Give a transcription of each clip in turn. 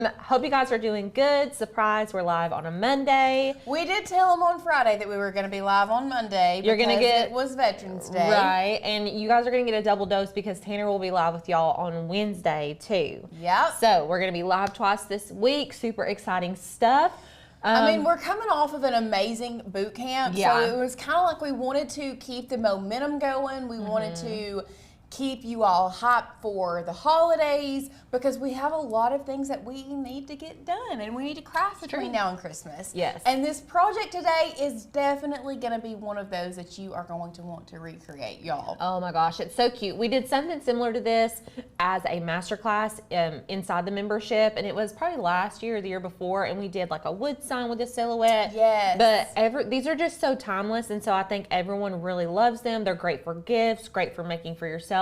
Hope you guys are doing good. Surprise, we're live on a Monday. We did tell them on Friday that we were going to be live on Monday it was Veterans Day. Right, and you guys are going to get a double dose because Tanner will be live with y'all on Wednesday too. Yep. So we're going to be live twice this week. Super exciting stuff. I mean, we're coming off of an amazing boot camp, so it was kind of like we wanted to keep the momentum going. We wanted to keep you all hyped for the holidays because we have a lot of things that we need to get done and we need to craft between now and Christmas. Yes. And this project today is definitely going to be one of those that you are going to want to recreate, y'all. Oh my gosh, it's so cute. We did something similar to this as a masterclass inside the membership, and it was probably last year or the year before, and we did like a wood sign with a silhouette. Yes. But these are just so timeless, and so I think everyone really loves them. They're great for gifts, great for making for yourself.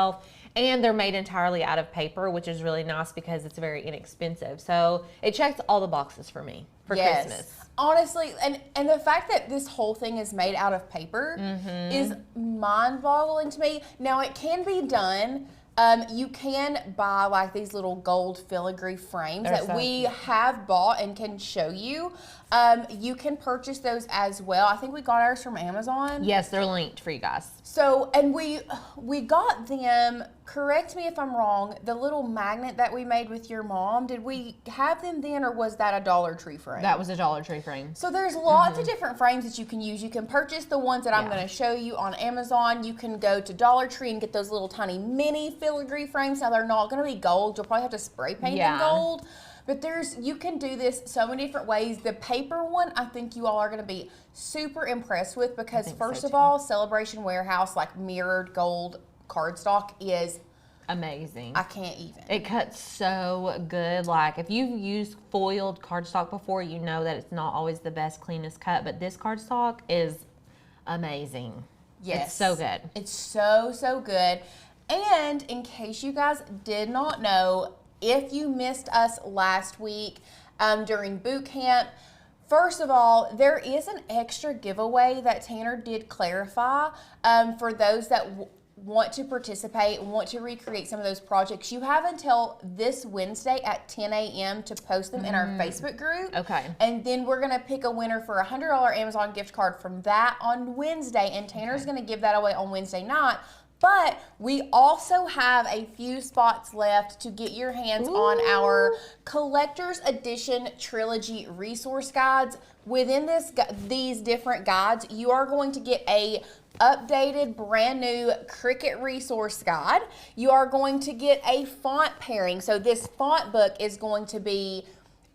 And they're made entirely out of paper, which is really nice because it's very inexpensive. So it checks all the boxes for me for Christmas. Honestly, and the fact that this whole thing is made out of paper is mind-boggling to me. Now, it can be done. You can buy like these little gold filigree frames that we have bought and can show you. You can purchase those as well. I think we got ours from Amazon. Yes, they're linked for you guys. So, and we got them, correct me if I'm wrong, the little magnet that we made with your mom, did we have them then or was that a Dollar Tree frame? That was a Dollar Tree frame. So there's lots of different frames that you can use. You can purchase the ones that I'm going to show you on Amazon. You can go to Dollar Tree and get those little tiny mini filigree frames. Now they're not going to be gold. You'll probably have to spray paint them gold. But you can do this so many different ways. The paper one, I think you all are going to be super impressed with because first of all, Celebration Warehouse, like mirrored gold cardstock is amazing. I can't even. It cuts so good. Like if you've used foiled cardstock before, you know that it's not always the best, cleanest cut, but this cardstock is amazing. Yes. It's so good. It's so, so good. And in case you guys did not know, if you missed us last week during boot camp, first of all, there is an extra giveaway that Tanner did clarify for those that want to participate, want to recreate some of those projects. You have until this Wednesday at 10 a.m. to post them in our Facebook group. Okay. And then we're going to pick a winner for a $100 Amazon gift card from that on Wednesday, and Tanner's going to give that away on Wednesday night. But we also have a few spots left to get your hands on our Collector's Edition Trilogy resource guides. Within these different guides, you are going to get a updated, brand new Cricut resource guide. You are going to get a font pairing. So this font book is going to be,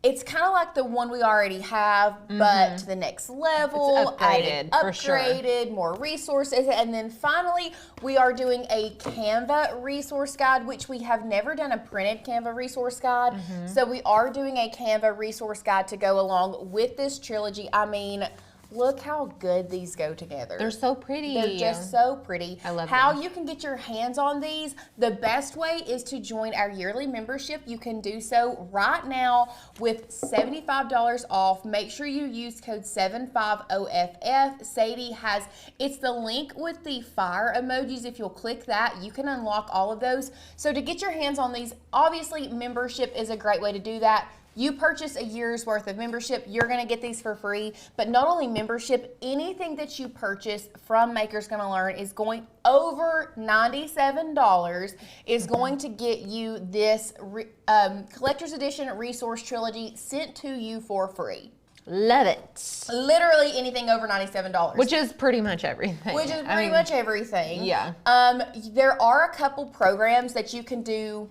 it's kind of like the one we already have, but to the next level, it's upgraded, more resources. And then finally, we are doing a Canva resource guide, which we have never done a printed Canva resource guide. So we are doing a Canva resource guide to go along with this trilogy. I mean, look how good these go together. They're so pretty. They're just so pretty. I love how them. you can get your hands on these. The best way is to join our yearly membership. You can do so right now with $75 off. Make sure you use code 750FF. Sadie has, it's the link with the fire emojis. If you'll click that, you can unlock all of those. So to get your hands on these, obviously membership is a great way to do that. You purchase a year's worth of membership, you're going to get these for free. But not only membership, anything that you purchase from Maker's Gonna Learn is going over $97 is going to get you this Collector's Edition Resource Trilogy sent to you for free. Love it. Literally anything over $97. Which is pretty much everything. Which is pretty much everything. Yeah. There are a couple programs that you can do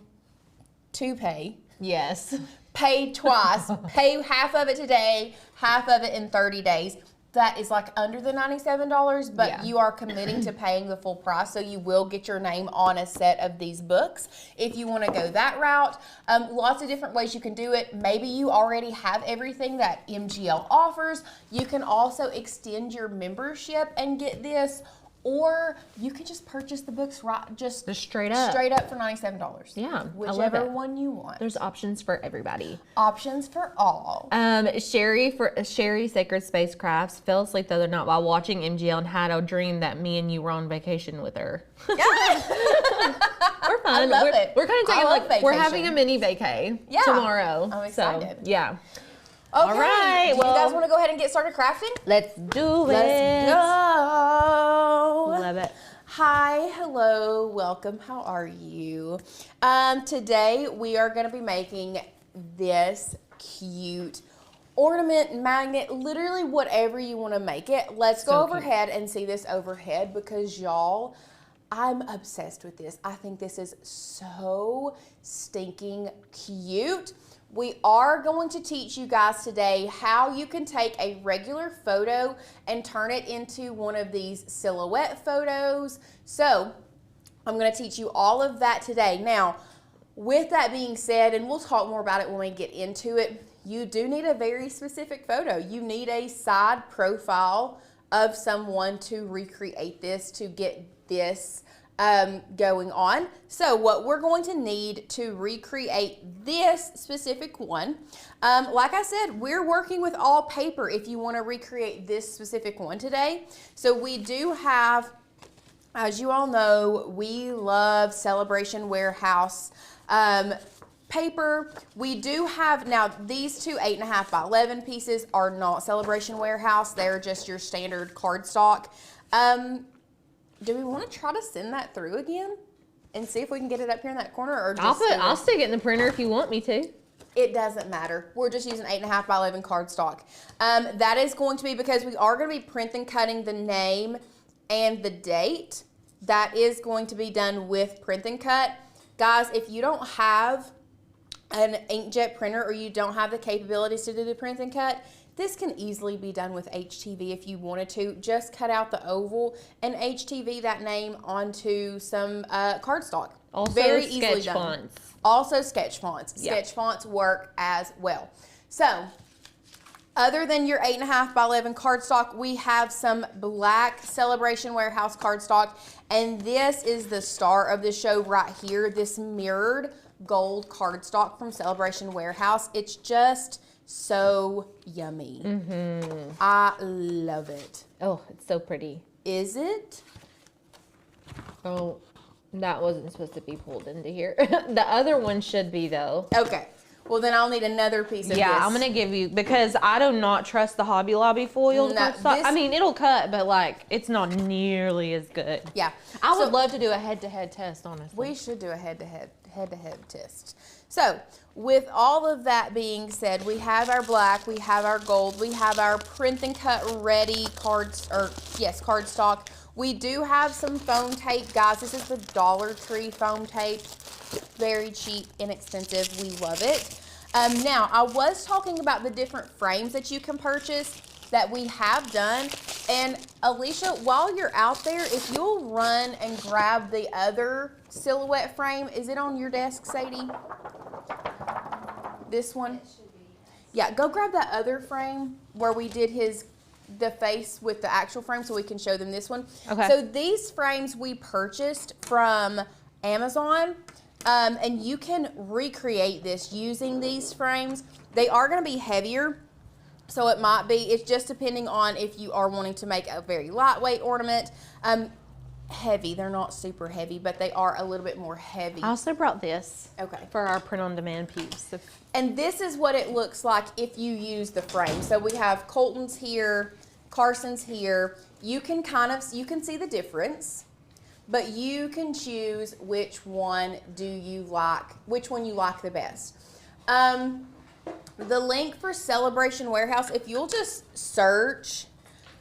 to pay. Yes. Pay twice. Pay half of it today, half of it in 30 days. That is like under the $97, but you are committing to paying the full price, so you will get your name on a set of these books if you want to go that route. Lots of different ways you can do it. Maybe you already have everything that MGL offers. You can also extend your membership and get this, or you can just purchase the books just straight up for $97. Yeah, whichever one you want. There's options for everybody. Options for all. Sherry Sacred Spacecrafts fell asleep the other night while watching MGL and had a dream that me and you were on vacation with her. We're fun. I love it. We're kind of taking I love we're having vacation. a mini vacay tomorrow. I'm excited. So, yeah. Okay. All right. Do you guys want to go ahead and get started crafting? Let's do it. Let's go. Love it. Hi, hello, welcome. How are you? Today we are going to be making this cute ornament, magnet, literally whatever you want to make it. Let's go overhead and see this overhead because y'all, I'm obsessed with this. I think this is so stinking cute. We are going to teach you guys today how you can take a regular photo and turn it into one of these silhouette photos. So I'm going to teach you all of that today. Now, with that being said, and we'll talk more about it when we get into it, you do need a very specific photo. You need a side profile of someone to recreate this, to get this going on. So what we're going to need to recreate this specific one, like I said, we're working with all paper if you want to recreate this specific one today. So we do have, as you all know, we love Celebration Warehouse paper. We do have, now these two 8.5 by 11 pieces are not Celebration Warehouse. They're just your standard cardstock. Do we want to try to send that through again and see if we can get it up here in that corner? Or just I'll stick it in the printer if you want me to. It doesn't matter. We're just using 8.5 by 11 cardstock. That is going to be because we are going to be print and cutting the name and the date. That is going to be done with print and cut. Guys, if you don't have an inkjet printer or you don't have the capabilities to do the print and cut, this can easily be done with HTV if you wanted to. Just cut out the oval and HTV that name onto some cardstock. Also very easily sketch done. fonts. Also sketch fonts. Yeah. Sketch fonts work as well. So, other than your 8.5 by 11 cardstock, we have some black Celebration Warehouse cardstock, and this is the star of the show right here, this mirrored gold cardstock from Celebration Warehouse. It's just so yummy. I love it. Oh, it's so pretty. Is it? Oh, that wasn't supposed to be pulled into here. The other one should be, though. Okay. Well, then I'll need another piece of this. Yeah, I'm going to give you, because I do not trust the Hobby Lobby foiled cardstock. I mean, it'll cut, but like, it's not nearly as good. Yeah. I would love to do a head-to-head test, honestly. We should do a head-to-head test. So, with all of that being said, we have our black, we have our gold, we have our print and cut ready cardstock. We do have some foam tape, guys. This is the Dollar Tree foam tape. Very cheap, inexpensive. We love it. Now, I was talking about the different frames that you can purchase that we have done. And Alicia, while you're out there, if you'll run and grab the other silhouette frame, is it on your desk, Sadie? This one? Yeah, go grab that other frame where we did the face with the actual frame so we can show them this one. Okay. So these frames we purchased from Amazon, and you can recreate this using these frames. They are going to be heavier. So it might be, it's just depending on if you are wanting to make a very lightweight ornament. Heavy, they're not super heavy, but they are a little bit more heavy. I also brought this. Okay. For our print-on-demand peeps. And this is what it looks like if you use the frame. So we have Colton's here, Carson's here. You can you can see the difference, but you can choose which one you like the best. The link for Celebration Warehouse, if you'll just search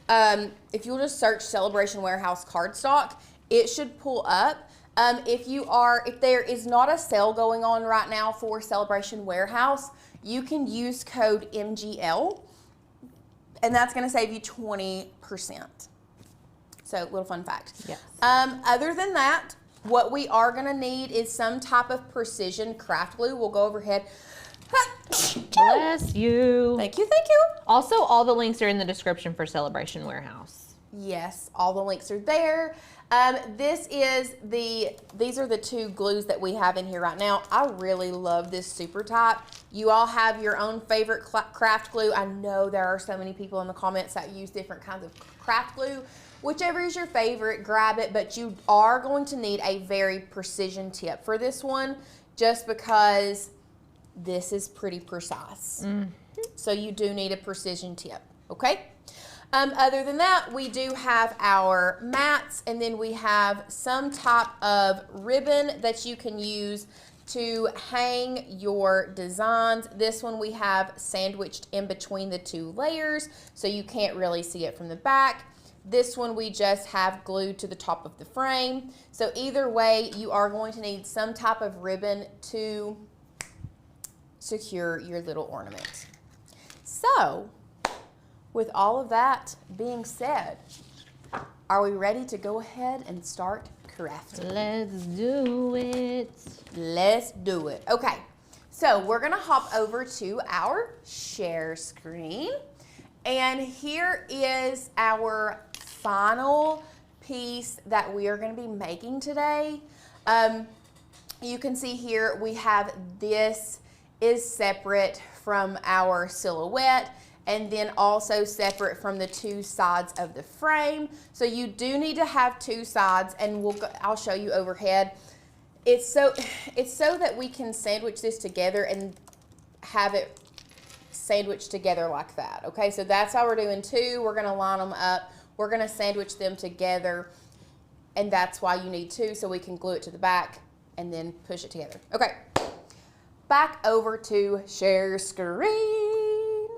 Celebration Warehouse cardstock, it should pull up. If there is not a sale going on right now for Celebration Warehouse, you can use code MGL, and that's going to save you 20%. So, little fun fact. Yes. Other than that, what we are going to need is some type of precision craft glue. We'll go overhead. Bless you. Thank you, thank you. Also, all the links are in the description for Celebration Warehouse. Yes, all the links are there. These are the two glues that we have in here right now. I really love this Super Type. You all have your own favorite craft glue. I know there are so many people in the comments that use different kinds of craft glue. whichever is your favorite, grab it, but you are going to need a very precision tip for this one, just because this is pretty precise. So you do need a precision tip, okay? Other than that, we do have our mats, and then we have some type of ribbon that you can use to hang your designs. This one we have sandwiched in between the two layers, so you can't really see it from the back. This one we just have glued to the top of the frame. So either way, you are going to need some type of ribbon to secure your little ornament. So, with all of that being said, are we ready to go ahead and start crafting? Let's do it. Let's do it. Okay, so we're gonna hop over to our share screen, and here is our final piece that we are gonna be making today. You can see here we have this is separate from our silhouette, and then also separate from the two sides of the frame. So you do need to have two sides, and I'll show you overhead. It's so that we can sandwich this together and have it sandwiched together like that. Okay, so that's how we're doing two. We're gonna line them up. We're gonna sandwich them together, and that's why you need two, so we can glue it to the back and then push it together. Okay, back over to share screen.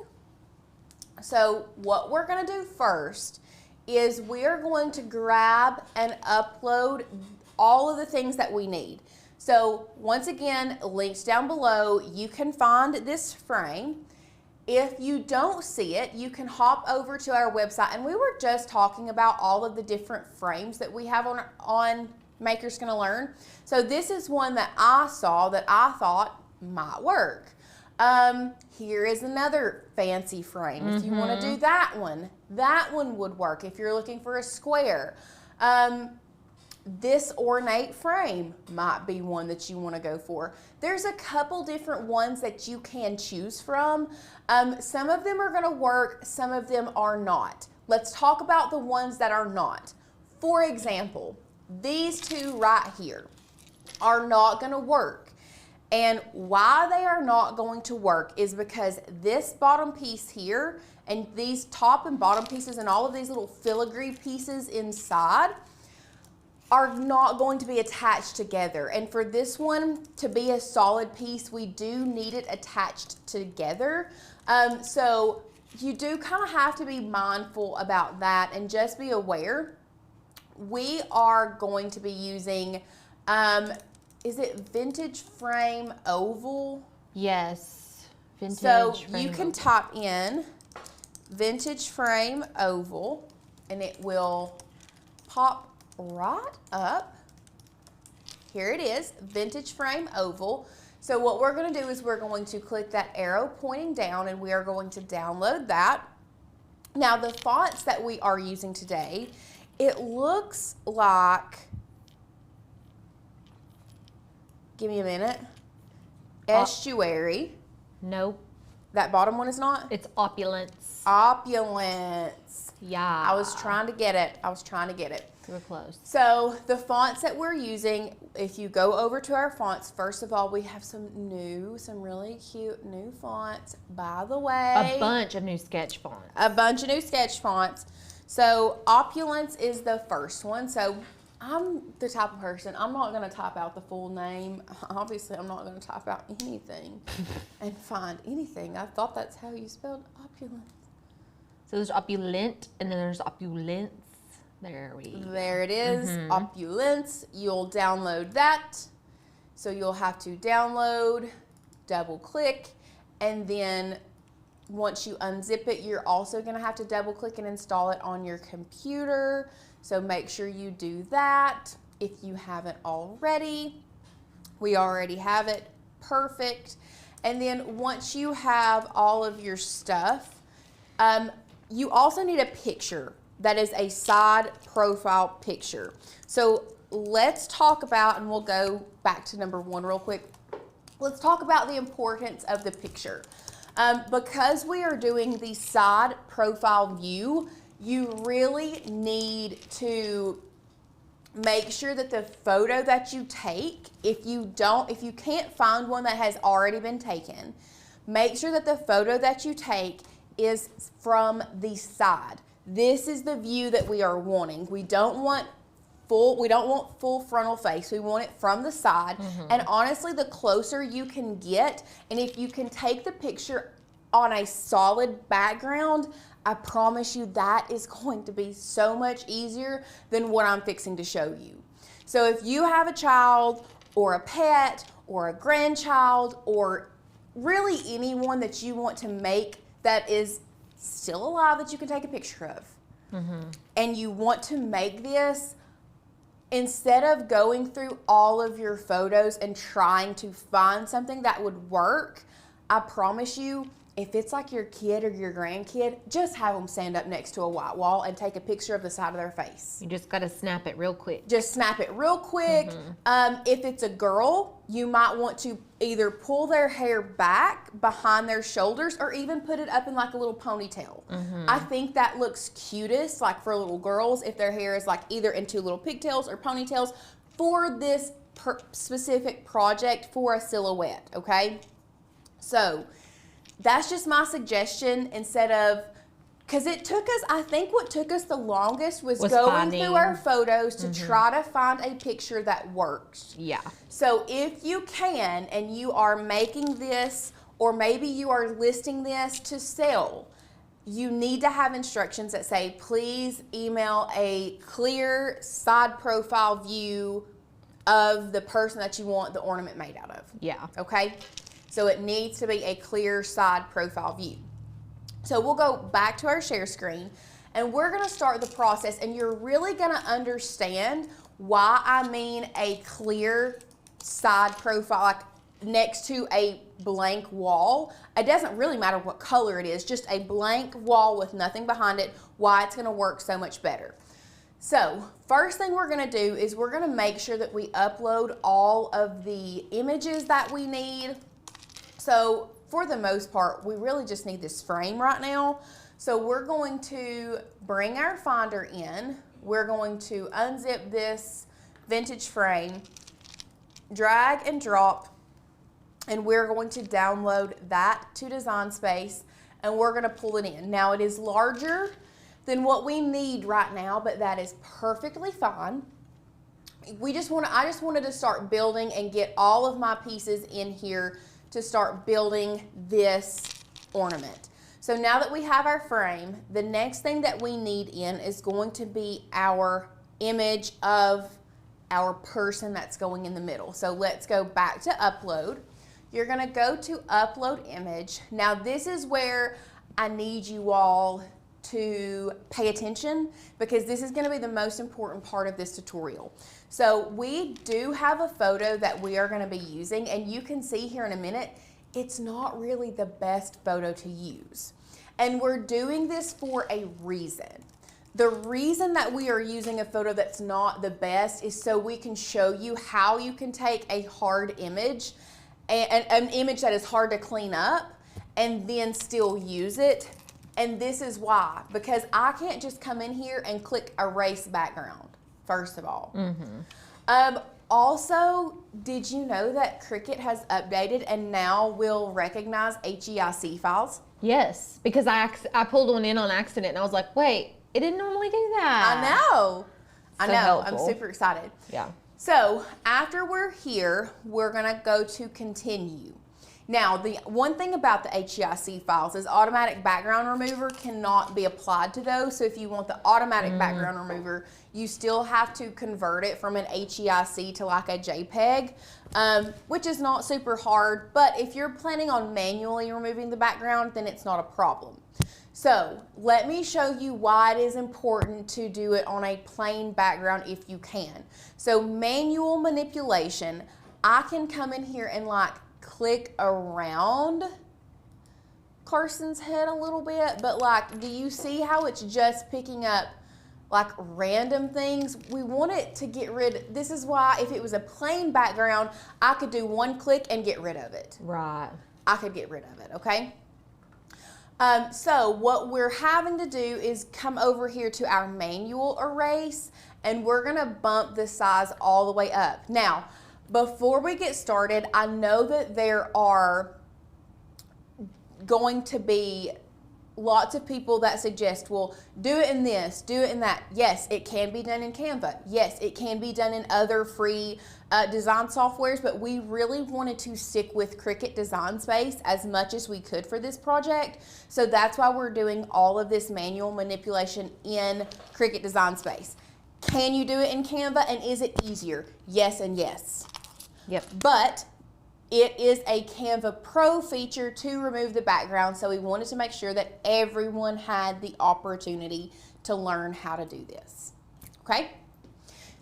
So what we're gonna do first is we're going to grab and upload all of the things that we need. So once again, links down below, you can find this frame. If you don't see it, you can hop over to our website, and we were just talking about all of the different frames that we have on Maker's Gonna Learn. So this is one that I saw that I thought might work. Here is another fancy frame. If you want to do that one would work if you're looking for a square. This ornate frame might be one that you want to go for. There's a couple different ones that you can choose from. Some of them are going to work, some of them are not. Let's talk about the ones that are not. For example, these two right here are not going to work. And why they are not going to work is because this bottom piece here and these top and bottom pieces and all of these little filigree pieces inside are not going to be attached together. And for this one to be a solid piece, we do need it attached together. So you do kind of have to be mindful about that and just be aware. We are going to be using, is it vintage frame oval? Yes, vintage So frame you can oval. type in vintage frame oval, and it will pop right up. Here it is, vintage frame oval. So what we're going to do is we're going to click that arrow pointing down, and we are going to download that. Now the fonts that we are using today, it looks like, give me a minute, estuary. Nope, That bottom one is not? it's opulence. Opulence. Yeah. I was trying to get it. You were close. So the fonts that we're using, if you go over to our fonts, first of all, we have some really cute new fonts, by the way. A bunch of new sketch fonts. A bunch of new sketch fonts. So Opulence is the first one. So I'm the type of person, I'm not going to type out the full name. Obviously, I'm not going to type out anything and find anything. I thought that's how you spelled opulence. So there's opulent, and then there's opulence. There There it is, Opulence. You'll download that. So you'll have to download, double click, and then once you unzip it, you're also going to have to double click and install it on your computer. So make sure you do that if you haven't already. We already have it. Perfect. And then once you have all of your stuff, you also need a picture that is a side profile picture. So let's talk about, and we'll go back to number one real quick. Let's talk about the importance of the picture. Because we are doing the side profile view, you really need to make sure that the photo that you take, if you can't find one that has already been taken, make sure that the photo that you take is from the side. This is the view that we are wanting. We don't want full frontal face. We want it from the side. And honestly, the closer you can get, and if you can take the picture on a solid background, I promise you that is going to be so much easier than what I'm fixing to show you. So if you have a child or a pet or a grandchild or really anyone that you want to make that is still alive that you can take a picture of, and you want to make this, instead of going through all of your photos and trying to find something that would work, I promise you, if it's like your kid or your grandkid, just have them stand up next to a white wall and take a picture of the side of their face. You just got to snap it real quick. Just snap it real quick. If it's a girl, you might want to either pull their hair back behind their shoulders or even put it up in like a little ponytail. I think that looks cutest, like for little girls, if their hair is like either in two little pigtails or ponytails for this specific project for a silhouette, okay? So that's just my suggestion, instead of, because it took us, I think what took us the longest was going through our photos to try to find a picture that works. Yeah. So if you can, and you are making this, or maybe you are listing this to sell, you need to have instructions that say, please email a clear side profile view of the person that you want the ornament made out of. Yeah. Okay? So it needs to be a clear side profile view. So we'll go back to our share screen and we're gonna start the process, and you're really gonna understand why I mean a clear side profile, like next to a blank wall. It doesn't really matter what color it is, just a blank wall with nothing behind it, why it's gonna work so much better. So first thing we're gonna do is we're gonna make sure that we upload all of the images that we need. So for the most part, we really just need this frame right now. So we're going to bring our Finder in. We're going to unzip this vintage frame, drag and drop, and we're going to download that to Design Space, and we're gonna pull it in. Now it is larger than what we need right now, but that is perfectly fine. I just wanted to start building and get all of my pieces in here to start building this ornament. So now that we have our frame, the next thing that we need in is going to be our image of our person that's going in the middle. So let's go back to upload. You're gonna go to upload image. Now this is where I need you all to pay attention, because this is gonna be the most important part of this tutorial. So we do have a photo that we are gonna be using, and you can see here in a minute, it's not really the best photo to use. And we're doing this for a reason. The reason that we are using a photo that's not the best is so we can show you how you can take a hard image, an image that is hard to clean up, and then still use it. And this is why, because I can't just come in here and click erase background, first of all. Also, did you know that Cricut has updated and now will recognize HEIC files? Yes, because I pulled one in on accident and I was like, wait, it didn't normally do that. I know. I know. Helpful. I'm super excited. Yeah. So after we're here, we're gonna go to continue. Now, the one thing about the HEIC files is automatic background remover cannot be applied to those. So if you want the automatic background remover, you still have to convert it from an HEIC to like a JPEG, which is not super hard. But if you're planning on manually removing the background, then it's not a problem. So let me show you why it is important to do it on a plain background if you can. So manual manipulation, I can come in here and like click around Carson's head a little bit, but like, do you see how it's just picking up like random things? We want it to get rid, this is why if it was a plain background, I could do one click and get rid of it. Right. I could get rid of it, okay? So what we're having to do is come over here to our manual erase, and we're gonna bump the size all the way up. Now, before we get started, I know that there are going to be lots of people that suggest, well, do it in this, do it in that. Yes, it can be done in Canva. Yes, it can be done in other free design softwares, but we really wanted to stick with Cricut Design Space as much as we could for this project. So that's why we're doing all of this manual manipulation in Cricut Design Space. Can you do it in Canva, and is it easier? Yes and yes. Yep. But it is a Canva Pro feature to remove the background, so we wanted to make sure that everyone had the opportunity to learn how to do this. Okay?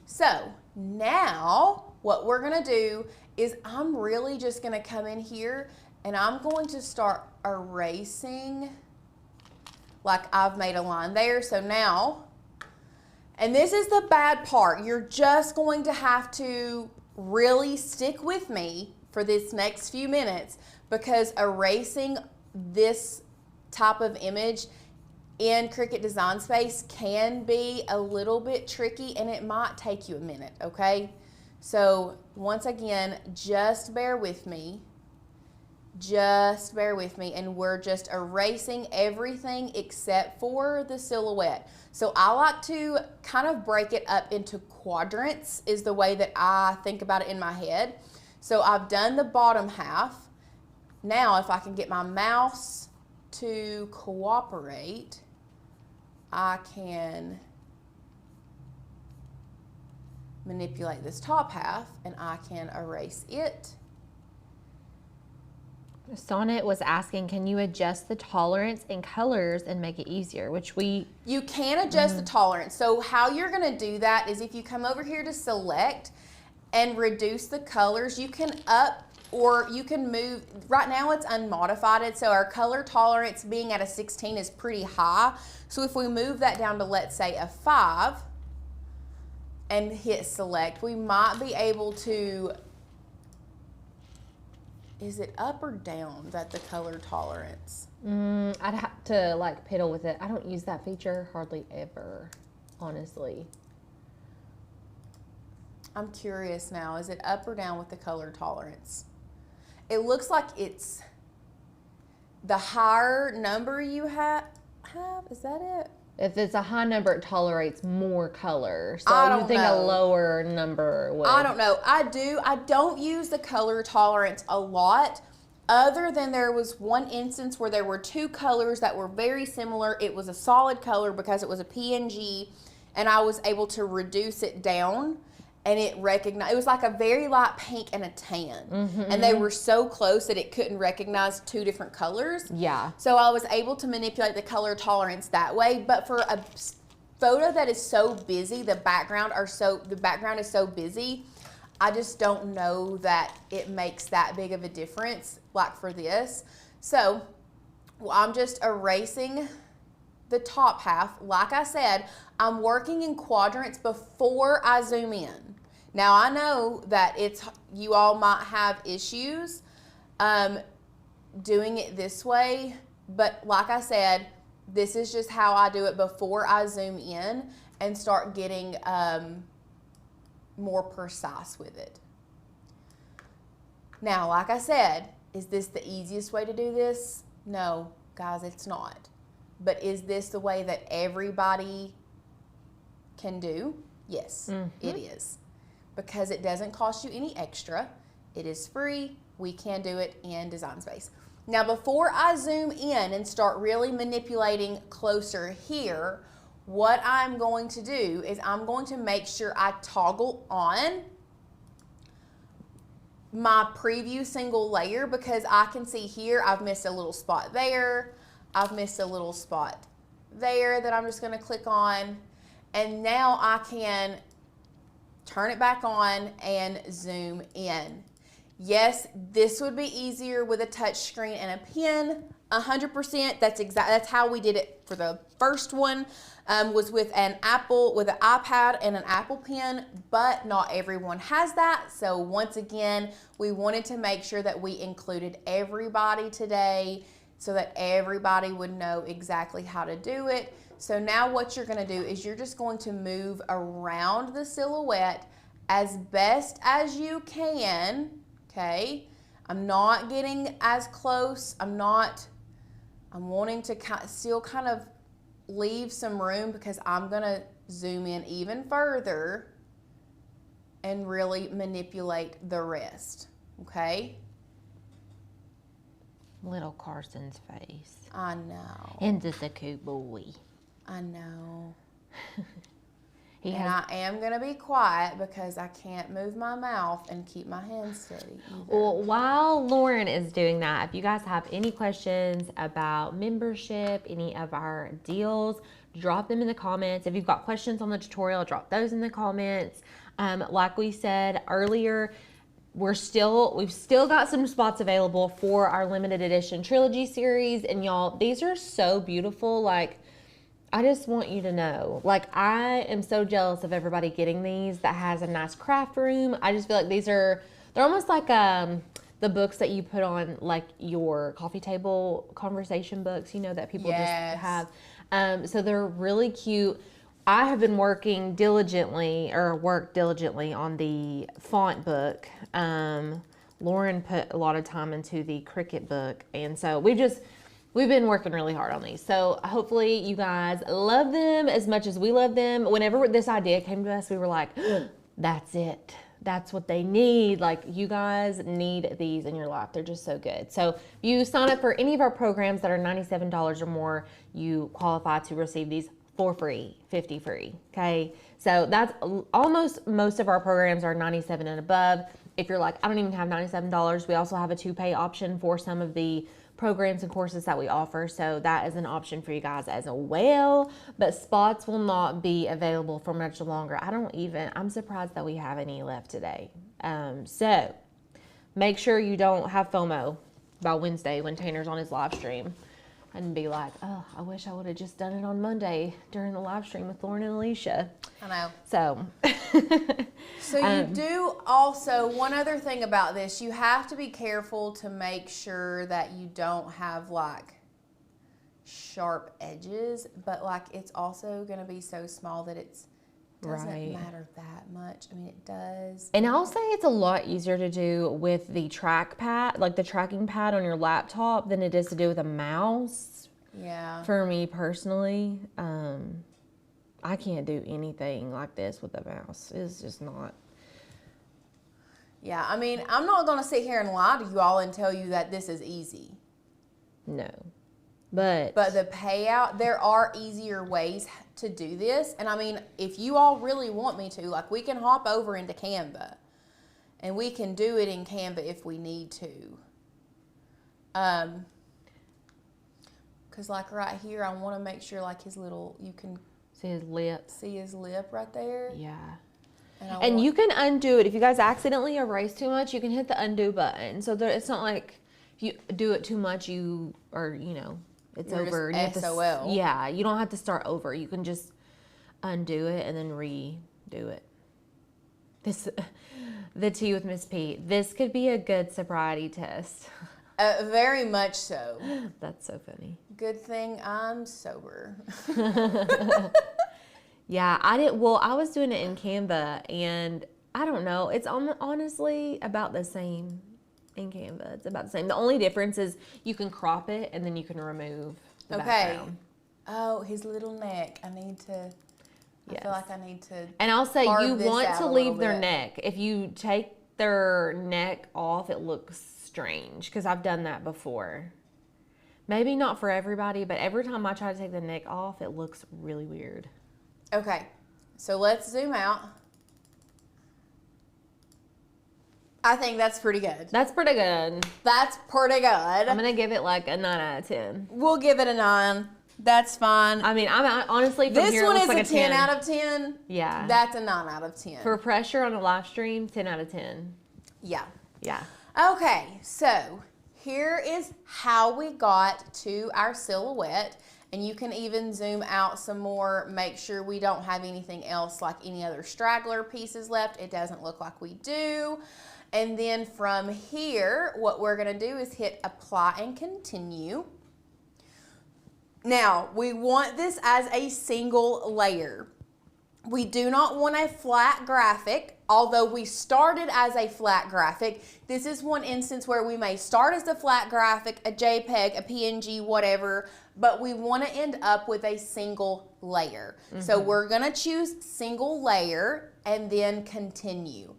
So now what we're gonna do is I'm really just gonna come in here and I'm going to start erasing, like I've made a line there. So now, and this is the bad part, you're just going to have to really stick with me for this next few minutes, because erasing this type of image in Cricut Design Space can be a little bit tricky, and it might take you a minute, okay? So once again, just bear with me. Just bear with me, and we're just erasing everything except for the silhouette. So I like to kind of break it up into quadrants, is the way that I think about it in my head. So I've done the bottom half. Now if I can get my mouse to cooperate, I can manipulate this top half and I can erase it. Sonnet was asking, can you adjust the tolerance and colors and make it easier? Which You can adjust the tolerance. So how you're gonna do that is if you come over here to select and reduce the colors, you can up or you can move. Right now it's unmodified, so our color tolerance being at a 16 is pretty high. So if we move that down to, let's say, a 5 and hit select, we might be able to, is it up or down that the color tolerance? I'd have to like piddle with it. I don't use that feature hardly ever, honestly. I'm curious now, is it up or down with the color tolerance? It looks like it's the higher number you have, is that it? If it's a high number, it tolerates more color. So I you don't think know. a lower number would? I don't know. I don't use the color tolerance a lot, other than there was one instance where there were two colors that were very similar. It was a solid color because it was a PNG, and I was able to reduce it down. And it was like a very light pink and a tan. And they were so close that it couldn't recognize two different colors. Yeah. So I was able to manipulate the color tolerance that way. But for a photo that is so busy, the background is so busy, I just don't know that it makes that big of a difference like for this. So I'm just erasing the top half. Like I said, I'm working in quadrants before I zoom in. Now I know that you all might have issues doing it this way, but like I said, this is just how I do it before I zoom in and start getting more precise with it. Now, like I said, is this the easiest way to do this? No, guys, it's not. But is this the way that everybody can do? Yes, it is. Because it doesn't cost you any extra. It is free. We can do it in Design Space. Now, before I zoom in and start really manipulating closer here, what I'm going to do is I'm going to make sure I toggle on my preview single layer, because I can see here I've missed a little spot there. I've missed a little spot there that I'm just going to click on. And now I can turn it back on and zoom in. Yes, this would be easier with a touch screen and a pen, 100%. That's how we did it for the first one, was with an iPad and an Apple Pen, but not everyone has that. So once again, we wanted to make sure that we included everybody today. so that everybody would know exactly how to do it. So now what you're gonna do is you're just going to move around the silhouette as best as you can, okay? I'm not getting as close. I'm wanting to still kind of leave some room because I'm gonna zoom in even further and really manipulate the rest, okay? Little Carson's face. I know. And just a cute boy. I know. He And I am going to be quiet because I can't move my mouth and keep my hands steady either. Well, while Lauren is doing that, if you guys have any questions about membership, any of our deals, drop them in the comments. If you've got questions on the tutorial, drop those in the comments. Like we said earlier, we've still got some spots available for our limited edition trilogy series. And y'all, these are so beautiful. Like, I just want you to know, like, I am so jealous of everybody getting these that has a nice craft room. I just feel like they're almost like the books that you put on like your coffee table conversation books, you know, that people Yes. just have. So they're really cute. I have been worked diligently on the font book. Lauren put a lot of time into the Cricut book, and so we've been working really hard on these. So hopefully you guys love them as much as we love them. Whenever this idea came to us, we were like, that's it. That's what they need. Like, you guys need these in your life. They're just so good. So if you sign up for any of our programs that are $97 or more, you qualify to receive these for free, 50 free. Okay. So that's most of our programs are 97 and above. If you're like, I don't even have $97, we also have a 2-pay option for some of the programs and courses that we offer. So that is an option for you guys as well, but spots will not be available for much longer. I'm surprised that we have any left today. So make sure you don't have FOMO by Wednesday when Tanner's on his live stream and be like, oh, I wish I would have just done it on Monday during the live stream with Lauren and Alicia. I know. So, So you do also, one other thing about this, you have to be careful to make sure that you don't have like sharp edges, but like it's also going to be so small that it doesn't Right. matter that much. I mean, it does. and I'll say it's a lot easier to do with the trackpad, like the tracking pad on your laptop, than it is to do with a mouse. Yeah. For me personally, I can't do anything like this with a mouse. It's just not. Yeah, I mean, I'm not going to sit here and lie to you all and tell you that this is easy. No. But the payout, there are easier ways to do this. And I mean, if you all really want me to, like, we can hop over into Canva and we can do it in Canva if we need to. Because like right here, I want to make sure like his little, you can see his lips. see his lip right there. Yeah. And you can undo it. If you guys accidentally erase too much, you can hit the undo button. So it's not like if you do it too much, it's You're over. just You have to SOL. Yeah, you don't have to start over. You can just undo it and then redo it. The tea with Miss Pete. This could be a good sobriety test. Very much so. That's so funny. Good thing I'm sober. Yeah, I was doing it in Canva, and I don't know. It's honestly about the same in Canva. It's about the same. The only difference is you can crop it, and then you can remove the background. Oh, his little neck. I feel like I need to. And I'll say carve you this want out to a leave little their bit. neck. If you take their neck off, it looks strange, because I've done that before. Maybe not for everybody, but every time I try to take the neck off, it looks really weird. Okay, so let's zoom out. I think that's pretty good. That's pretty good. That's pretty good. I'm going to give it like a 9 out of 10. We'll give it a 9. That's fine. I mean, I'm honestly, from This here, it one looks is like a 10 out of 10. Yeah. That's a 9 out of 10. For pressure on a live stream, 10 out of 10. Yeah. Yeah. Okay, so here is how we got to our silhouette. And you can even zoom out some more, make sure we don't have anything else like any other straggler pieces left. It doesn't look like we do. And then from here, what we're gonna do is hit apply and continue. Now, we want this as a single layer. We do not want a flat graphic, although we started as a flat graphic. This is one instance where we may start as a flat graphic, a JPEG, a PNG, whatever, but we want to end up with a single layer. So we're going to choose single layer and then continue.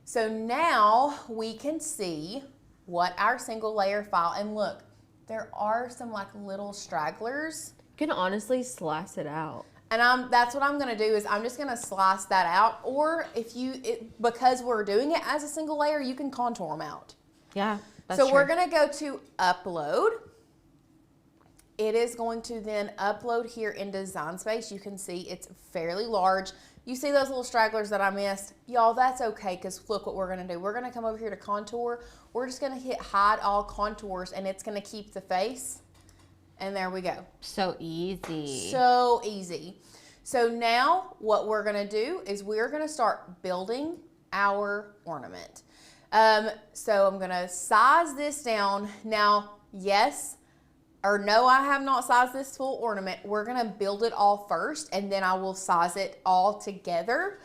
So now we can see what our single layer file, and look, there are some like little stragglers. You can honestly slice it out. And that's what I'm going to do is I'm just going to slice that out. Or if because we're doing it as a single layer, you can contour them out. Yeah, that's so true. we're going to go to upload. It is going to then upload here in Design Space. You can see it's fairly large. You see those little stragglers that I missed? Y'all, that's okay, because look what we're going to do. We're going to come over here to contour. We're just going to hit hide all contours, and it's going to keep the face. And there we go. So easy. So easy. So now what we're going to do is we're going to start building our ornament. So I'm going to size this down. Now, yes or no, I have not sized this full ornament. We're going to build it all first, and then I will size it all together.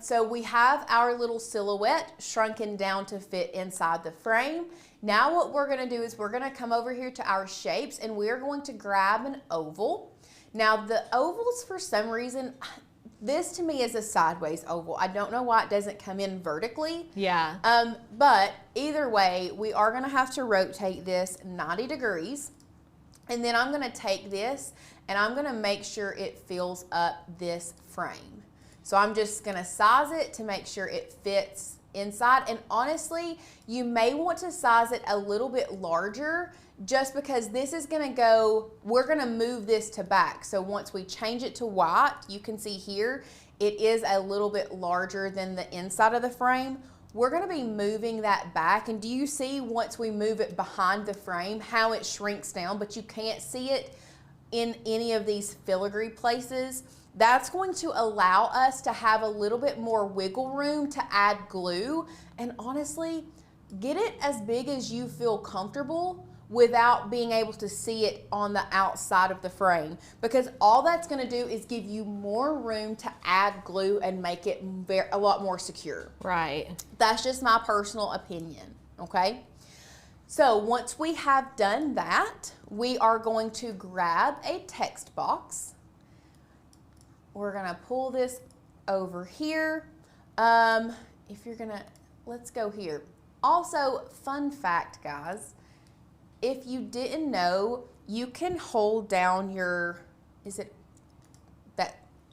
So we have our little silhouette shrunken down to fit inside the frame. Now what we're going to do is we're going to come over here to our shapes, and we're going to grab an oval. Now the ovals, for some reason, this to me is a sideways oval. I don't know why it doesn't come in vertically. Yeah. But either way, we are going to have to rotate this 90 degrees. And then I'm going to take this and I'm going to make sure it fills up this frame. So I'm just going to size it to make sure it fits inside. And honestly, you may want to size it a little bit larger just because this is going to go, we're going to move this to back. So once we change it to white, you can see here, it is a little bit larger than the inside of the frame. We're going to be moving that back, and do you see once we move it behind the frame how it shrinks down, but you can't see it in any of these filigree places? That's going to allow us to have a little bit more wiggle room to add glue, and honestly, get it as big as you feel comfortable without being able to see it on the outside of the frame, because all that's going to do is give you more room to add glue and make it a lot more secure. Right. That's just my personal opinion, okay? So once we have done that, we are going to grab a text box. We're going to pull this over here. If you're going to, let's go here. Also, fun fact, guys, if you didn't know, you can hold down your,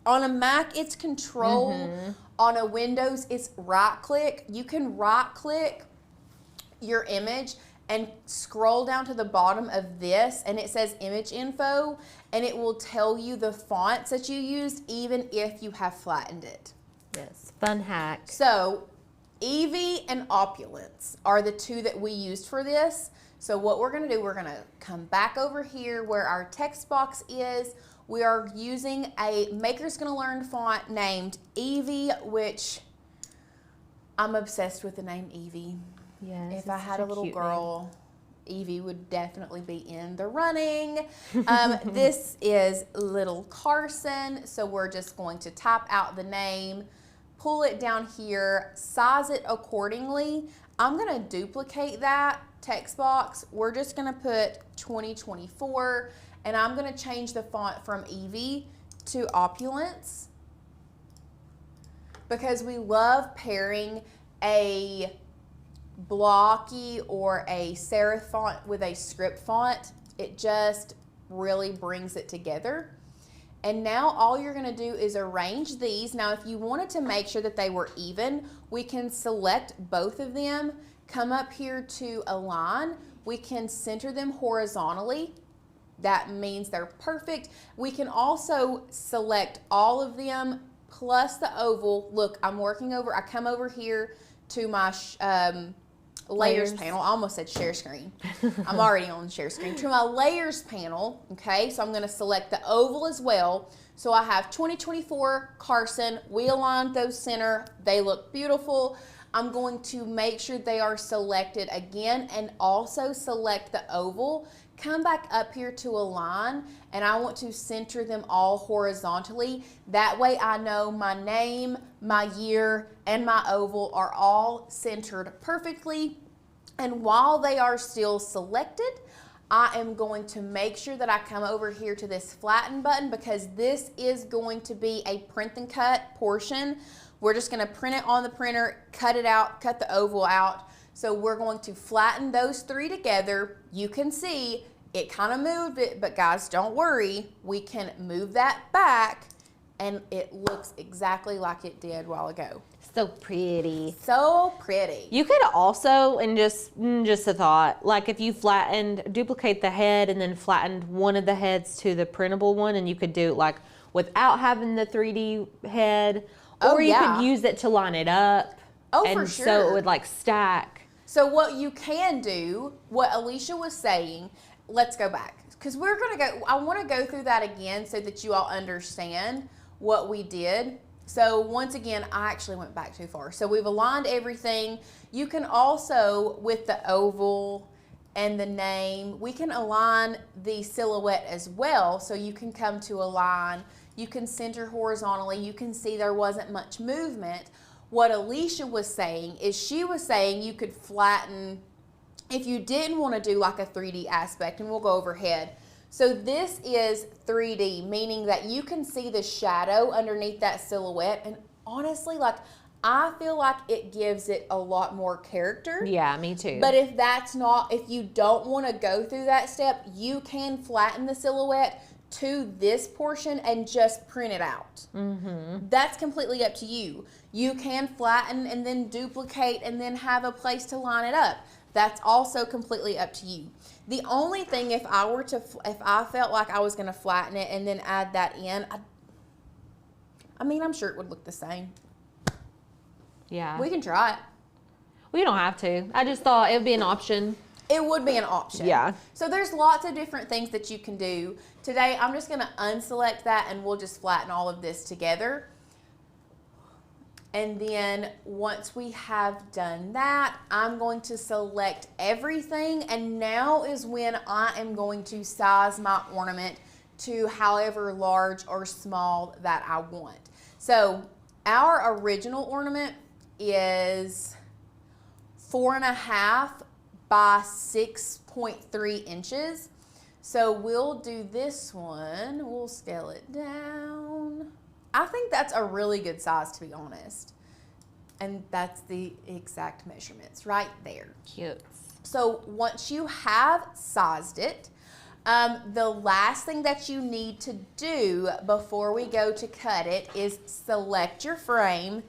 on a Mac, it's Control. On a Windows, it's right click. You can right click your image and scroll down to the bottom of this, and it says image info, and it will tell you the fonts that you used, even if you have flattened it. Yes, fun hack. So Eevee and Opulence are the two that we used for this. So what we're going to do, we're going to come back over here where our text box is. We are using a Maker's Gonna Learn font named Eevee, which I'm obsessed with the name Eevee. Yes. If I had a little girl, Eevee would definitely be in the running. This is Little Carson, so we're just going to type out the name, pull it down here, size it accordingly. I'm going to duplicate that text box. We're just going to put 2024, and I'm going to change the font from Eevee to Opulence, because we love pairing a blocky or a serif font with a script font. It just really brings it together. And now all you're going to do is arrange these. Now if you wanted to make sure that they were even, we can select both of them, come up here to align. We can center them horizontally. That means they're perfect. We can also select all of them plus the oval. Look, I come over here to my layers panel. I almost said share screen. I'm already on share screen. To my layers panel, okay, so I'm going to select the oval as well. So I have 2024 Carson. We aligned those center. They look beautiful. I'm going to make sure they are selected again and also select the oval. come back up here to a line, and I want to center them all horizontally. That way I know my name, my year, and my oval are all centered perfectly. And while they are still selected, I am going to make sure that I come over here to this flatten button, because this is going to be a print and cut portion. We're just going to print it on the printer, cut it out, cut the oval out. So we're going to flatten those three together. You can see it kind of moved it, but guys, don't worry. We can move that back and it looks exactly like it did a while ago. So pretty. So pretty. You could also, and just a thought, like if you duplicate the head and then flattened one of the heads to the printable one, and you could do like without having the 3D head, or you could use it to line it up. Oh, and for sure. So it would like stack. So what you can do, what Alicia was saying, let's go back, because we're going to go, I want to go through that again so that you all understand what we did. So once again, I actually went back too far. So we've aligned everything. You can also, with the oval and the name, we can align the silhouette as well. So you can come to a line, you can center horizontally, you can see there wasn't much movement. What Alicia was saying is she was saying you could flatten if you didn't want to do like a 3D aspect, and we'll go overhead. So this is 3D, meaning that you can see the shadow underneath that silhouette. And honestly, like, I feel like it gives it a lot more character. Yeah, me too. But if you don't want to go through that step, you can flatten the silhouette to this portion and just print it out. Mm-hmm. That's completely up to you. You can flatten and then duplicate and then have a place to line it up. That's also completely up to you. The only thing, if I felt like I was going to flatten it and then add that in, I mean, I'm sure it would look the same. Yeah. We can try it. We don't have to. I just thought it would be an option. It would be an option. Yeah. So there's lots of different things that you can do. Today, I'm just going to unselect that and we'll just flatten all of this together. And then once we have done that, I'm going to select everything. And now is when I am going to size my ornament to however large or small that I want. So our original ornament is 4.5 by 6.3 inches. So we'll do this one. We'll scale it down. I think that's a really good size, to be honest. And that's the exact measurements right there. Cute. So once you have sized it, the last thing that you need to do before we go to cut it is select your frame,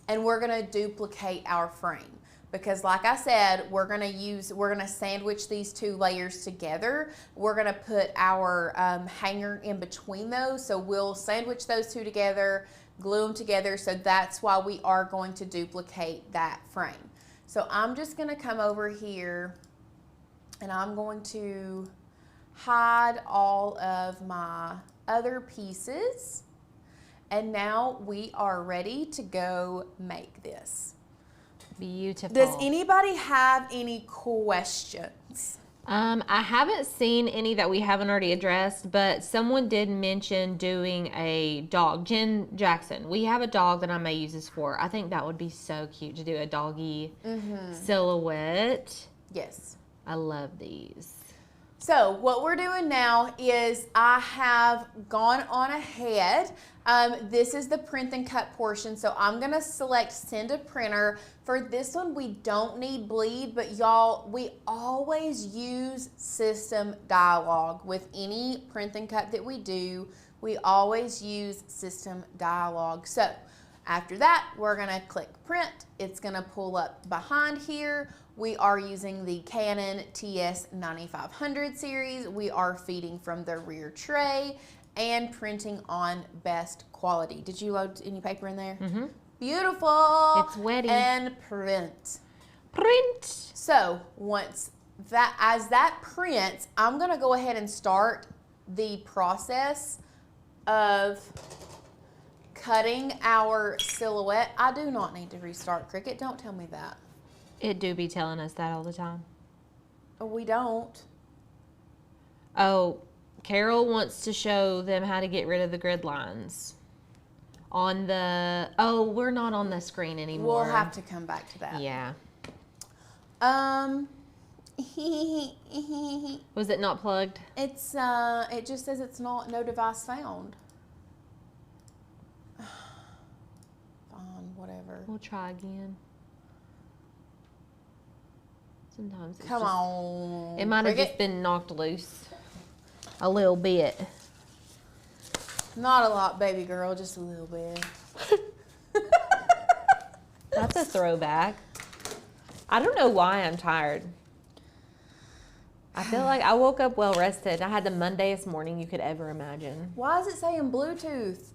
and we're gonna duplicate our frame. Because like I said, we're gonna sandwich these two layers together. We're gonna put our hanger in between those. So we'll sandwich those two together, glue them together. So that's why we are going to duplicate that frame. So I'm just gonna come over here and I'm going to hide all of my other pieces. And now we are ready to go make this. Beautiful. Does anybody have any questions? I haven't seen any that we haven't already addressed, but someone did mention doing a dog. Jen Jackson, we have a dog that I may use this for. I think that would be so cute to do a doggy silhouette. Yes. I love these. So what we're doing now is I have gone on ahead. This is the print and cut portion. So I'm gonna select send to printer. For this one, we don't need bleed, but y'all, we always use system dialog with any print and cut that we do. We always use system dialog. So after that, we're gonna click print. It's gonna pull up behind here. We are using the Canon TS9500 series. We are feeding from the rear tray and printing on best quality. Did you load any paper in there? Mm-hmm. Beautiful. It's wetty. And print. Print. So as that prints, I'm gonna go ahead and start the process of cutting our silhouette. I do not need to restart Cricut. Don't tell me that. It do be telling us that all the time. We don't. Oh, Carol wants to show them how to get rid of the grid lines. On the, oh, we're not on the screen anymore. We'll have to come back to that. Yeah. Was it not plugged? It's, it just says it's not, no device found. Fine, whatever. We'll try again. Sometimes it's Come just, on. it might have Cricut. just been knocked loose a little bit. Not a lot, baby girl, just a little bit. That's a throwback. I don't know why I'm tired. I feel like I woke up well rested. I had the Mondayest morning you could ever imagine. Why is it saying Bluetooth?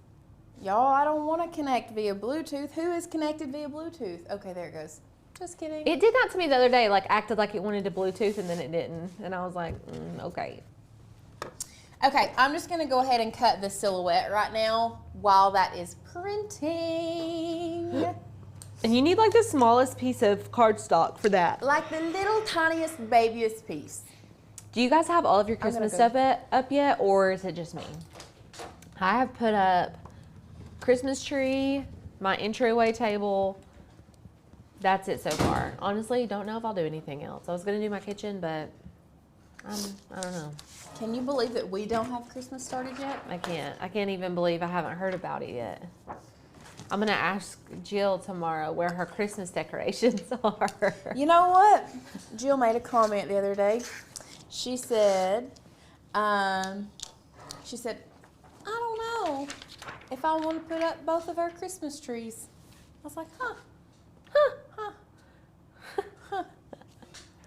Y'all, I don't want to connect via Bluetooth. Who is connected via Bluetooth? Okay, there it goes. Just kidding. It did that to me the other day, like acted like it wanted to Bluetooth and then it didn't. And I was like, okay. Okay, I'm just going to go ahead and cut the silhouette right now while that is printing. And you need like the smallest piece of cardstock for that. Like the little tiniest, babyest piece. Do you guys have all of your I'm gonna Christmas go. stuff up yet, or is it just me? I have put up Christmas tree, my entryway table. That's it so far. Honestly, don't know if I'll do anything else. I was gonna do my kitchen, but I don't know. Can you believe that we don't have Christmas started yet? I can't even believe I haven't heard about it yet. I'm gonna ask Jill tomorrow where her Christmas decorations are. You know what? Jill made a comment the other day. She said, I don't know if I want to put up both of our Christmas trees. I was like, huh.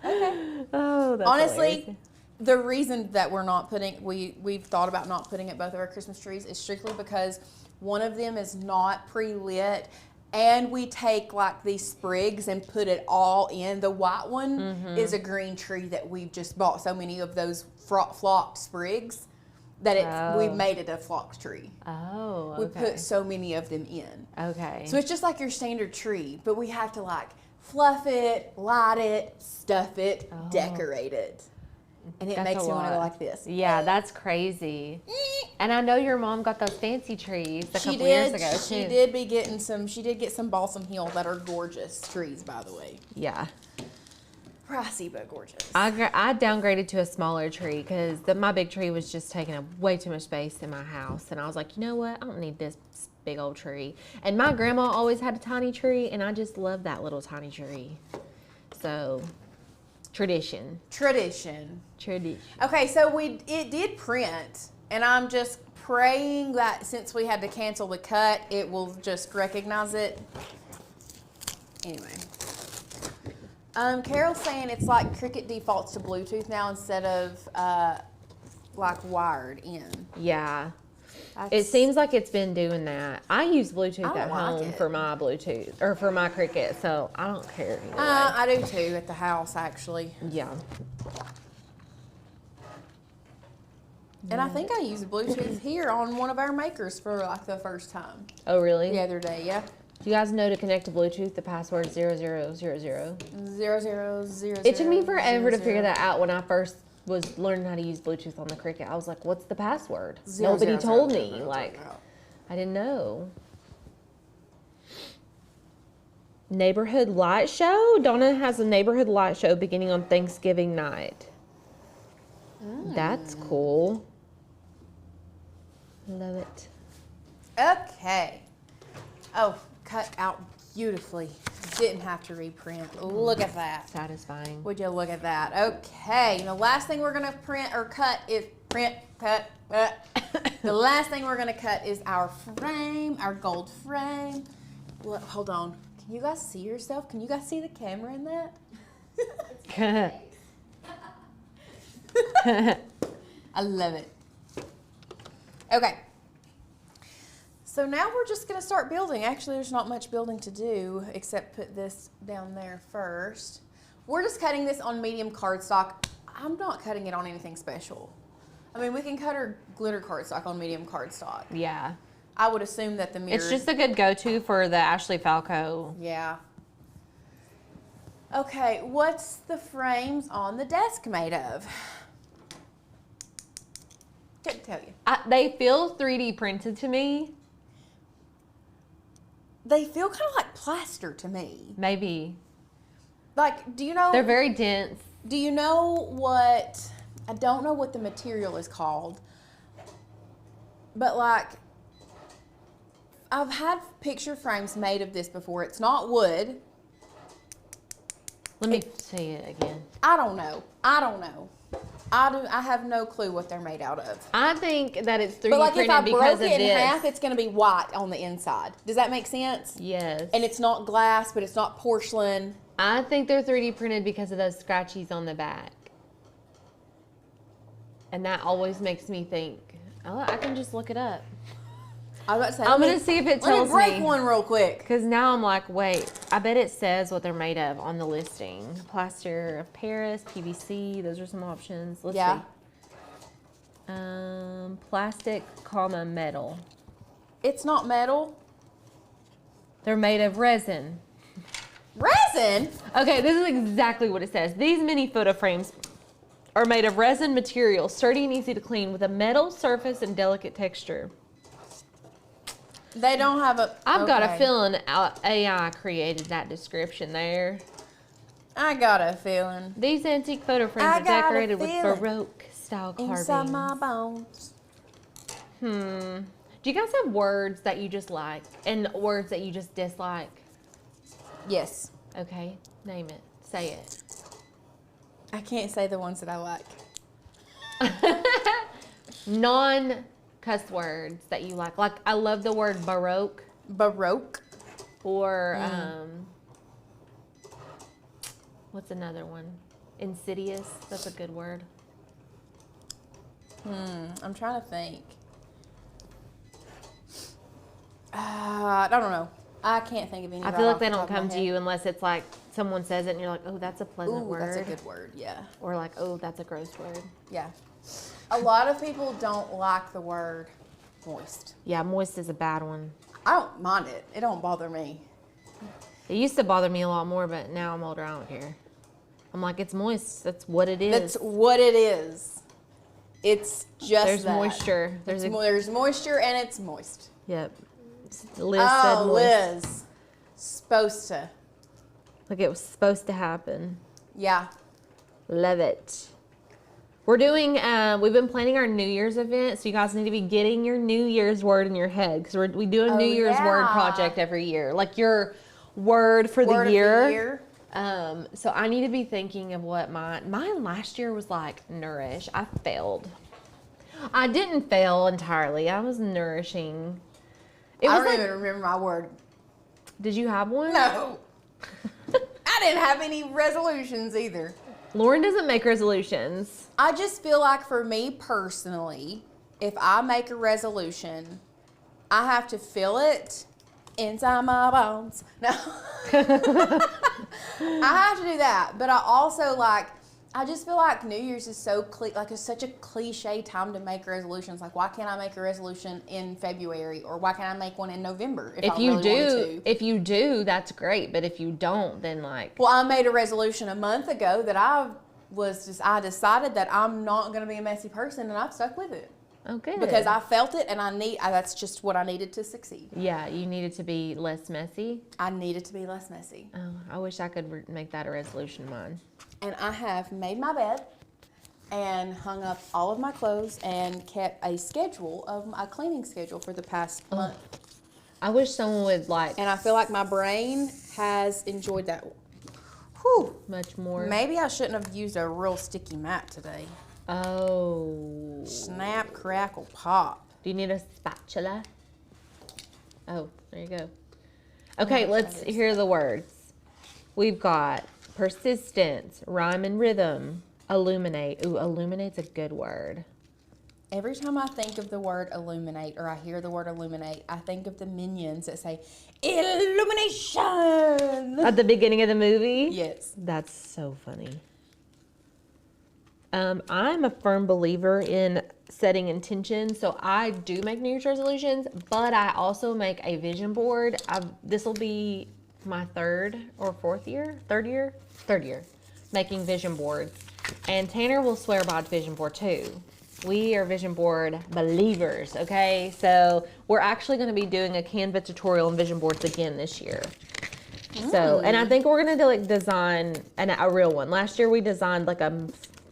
Okay. Oh, that's Honestly, hilarious. the reason that we're not putting, we've thought about not putting up both of our Christmas trees is strictly because one of them is not pre-lit, and we take like these sprigs and put it all in. The white one is a green tree that we've just bought so many of those flocked sprigs that we've made it a flocked tree. Oh, We okay. put so many of them in. Okay. So it's just like your standard tree, but we have to like fluff it, light it, stuff it, decorate it. And it That's makes a me want to go lot. like this. Yeah, that's crazy. And I know your mom got those fancy trees a couple years ago too. She did be getting some. She did get some balsam hill that are gorgeous trees, by the way. Yeah. Pricey but gorgeous. I downgraded to a smaller tree because my big tree was just taking up way too much space in my house. And I was like, you know what? I don't need this big old tree. And my grandma always had a tiny tree, and I just love that little tiny tree. So, tradition. Okay, so it did print, and I'm just praying that since we had to cancel the cut, it will just recognize it. Anyway. Carol's saying it's like Cricut defaults to Bluetooth now instead of like wired in. Yeah. It That's- seems like it's been doing that. I use Bluetooth I at don't like home it. for my Bluetooth, or for my Cricut, so I don't care anyway. I do too at the house actually. Yeah. And I think I used Bluetooth here on one of our makers for like the first time Oh, really? the other day. Yeah. Do you guys know to connect to Bluetooth, the password 0000? 0000. It took me forever to figure that out when I first was learning how to use Bluetooth on the Cricut. I was like, what's the password? Nobody told me. Like, I didn't know. Neighborhood light show? Donna has a neighborhood light show beginning on Thanksgiving night. That's cool. Love it. Okay. Oh, cut out beautifully. Didn't have to reprint. Look at that. Satisfying. Would you look at that? Okay. The last thing we're going to print or cut is cut. The last thing we're going to cut is our frame, our gold frame. Look, hold on. Can you guys see yourself? Can you guys see the camera in that? I love it. Okay. So now we're just going to start building. Actually, there's not much building to do except put this down there first. We're just cutting this on medium cardstock. I'm not cutting it on anything special. I mean, we can cut our glitter cardstock on medium cardstock. Yeah. I would assume that the mirror... It's just a good go-to for the Ashley Falco. Yeah. Okay, what's the frames on the desk made of? Couldn't tell you. They feel 3D printed to me. They feel kind of like plaster to me. Maybe. Like, do you know? They're very dense. Do you know what? I don't know what the material is called, but like, I've had picture frames made of this before. It's not wood. Let me see it again. I don't know. I have no clue what they're made out of. I think that it's 3D But like, printed if I because broke of it in this. half, it's going to be white on the inside. Does that make sense? Yes. And it's not glass, but it's not porcelain. I think they're 3D printed because of those scratchies on the back. And that always makes me think, oh, I can just look it up. I was about to say, I'm going to see if it tells me. Let me break one real quick. Because now I'm like, wait, I bet it says what they're made of on the listing. Plaster of Paris, PVC, those are some options. Let's see. Plastic, metal. It's not metal. They're made of resin. Resin? Okay, this is exactly what it says. These mini photo frames are made of resin material, sturdy and easy to clean, with a metal surface and delicate texture. They don't have a... I've got a feeling AI created that description there. I got a feeling. These antique photo frames are decorated with Baroque style carvings. Inside my bones. Do you guys have words that you just like and words that you just dislike? Yes. Okay, name it. Say it. I can't say the ones that I like. Non-cuss words that you like. Like, I love the word Baroque. Baroque? Or, what's another one? Insidious. That's a good word. I'm trying to think. I don't know. I can't think of any. I feel like they don't come to you unless it's like someone says it and you're like, oh, that's a pleasant word. That's a good word, yeah. Or like, oh, that's a gross word. Yeah. A lot of people don't like the word moist. Yeah, moist is a bad one. I don't mind it. It don't bother me. It used to bother me a lot more, but now I'm older, I don't care. I'm like, it's moist. That's what it is. That's what it is. It's just There's moisture. There's moisture and it's moist. Yep. Liz said moist. Liz. Supposed to. Like it was supposed to happen. Yeah. Love it. We're doing, we've been planning our New Year's event, so you guys need to be getting your New Year's word in your head, because we do a New Year's word project every year. Like your word for the year. So I need to be thinking of what mine last year was like nourish. I failed. I didn't fail entirely. I was nourishing. I don't even remember my word. Did you have one? No. I didn't have any resolutions either. Lauren doesn't make resolutions. I just feel like for me personally, if I make a resolution, I have to feel it inside my bones. No. I have to do that. But I also I just feel like New Year's is so it's such a cliche time to make resolutions. Like, why can't I make a resolution in February, or why can't I make one in November if you do? If you do, that's great. But if you don't, then well, I made a resolution a month ago that I decided that I'm not going to be a messy person, and I've stuck with it. Okay. Because I felt it, and that's just what I needed to succeed. Yeah, you needed to be less messy. I needed to be less messy. Oh, I wish I could make that a resolution of mine. And I have made my bed and hung up all of my clothes and kept a cleaning schedule for the past month. I wish someone would And I feel like my brain has enjoyed that. Whew. Much more. Maybe I shouldn't have used a real sticky mat today. Oh. Snap, crackle, pop. Do you need a spatula? Oh, there you go. Okay, let's hear the words. We've got persistence, rhyme and rhythm, illuminate. Ooh, illuminate's a good word. Every time I think of the word illuminate, or I hear the word illuminate, I think of the minions that say, illumination! At the beginning of the movie? Yes. That's so funny. I'm a firm believer in setting intentions, so I do make New Year's resolutions, but I also make a vision board. This will be my third year making vision boards, and Tanner will swear by the vision board too. We are vision board believers, okay? So we're actually going to be doing a Canva tutorial on vision boards again this year. So, and I think we're going to do like design a real one. Last year we designed like a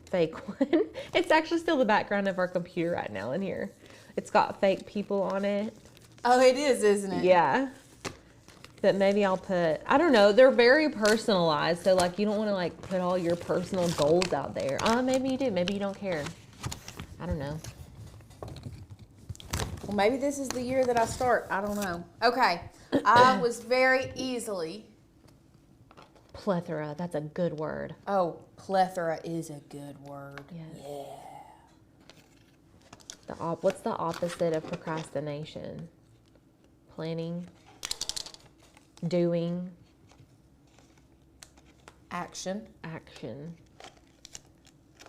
fake one. It's actually still the background of our computer right now in here. It's got fake people on it. Oh, it is, isn't it? Yeah. But maybe I'll put, I don't know, they're very personalized. So like you don't want to like put all your personal goals out there. Maybe you do. Maybe you don't care. I don't know. Well, maybe this is the year that I start. I don't know. Okay. I was very easily. Plethora. That's a good word. Oh, plethora is a good word. Yes. Yeah. What's the opposite of procrastination? Planning. Doing. Action. Action.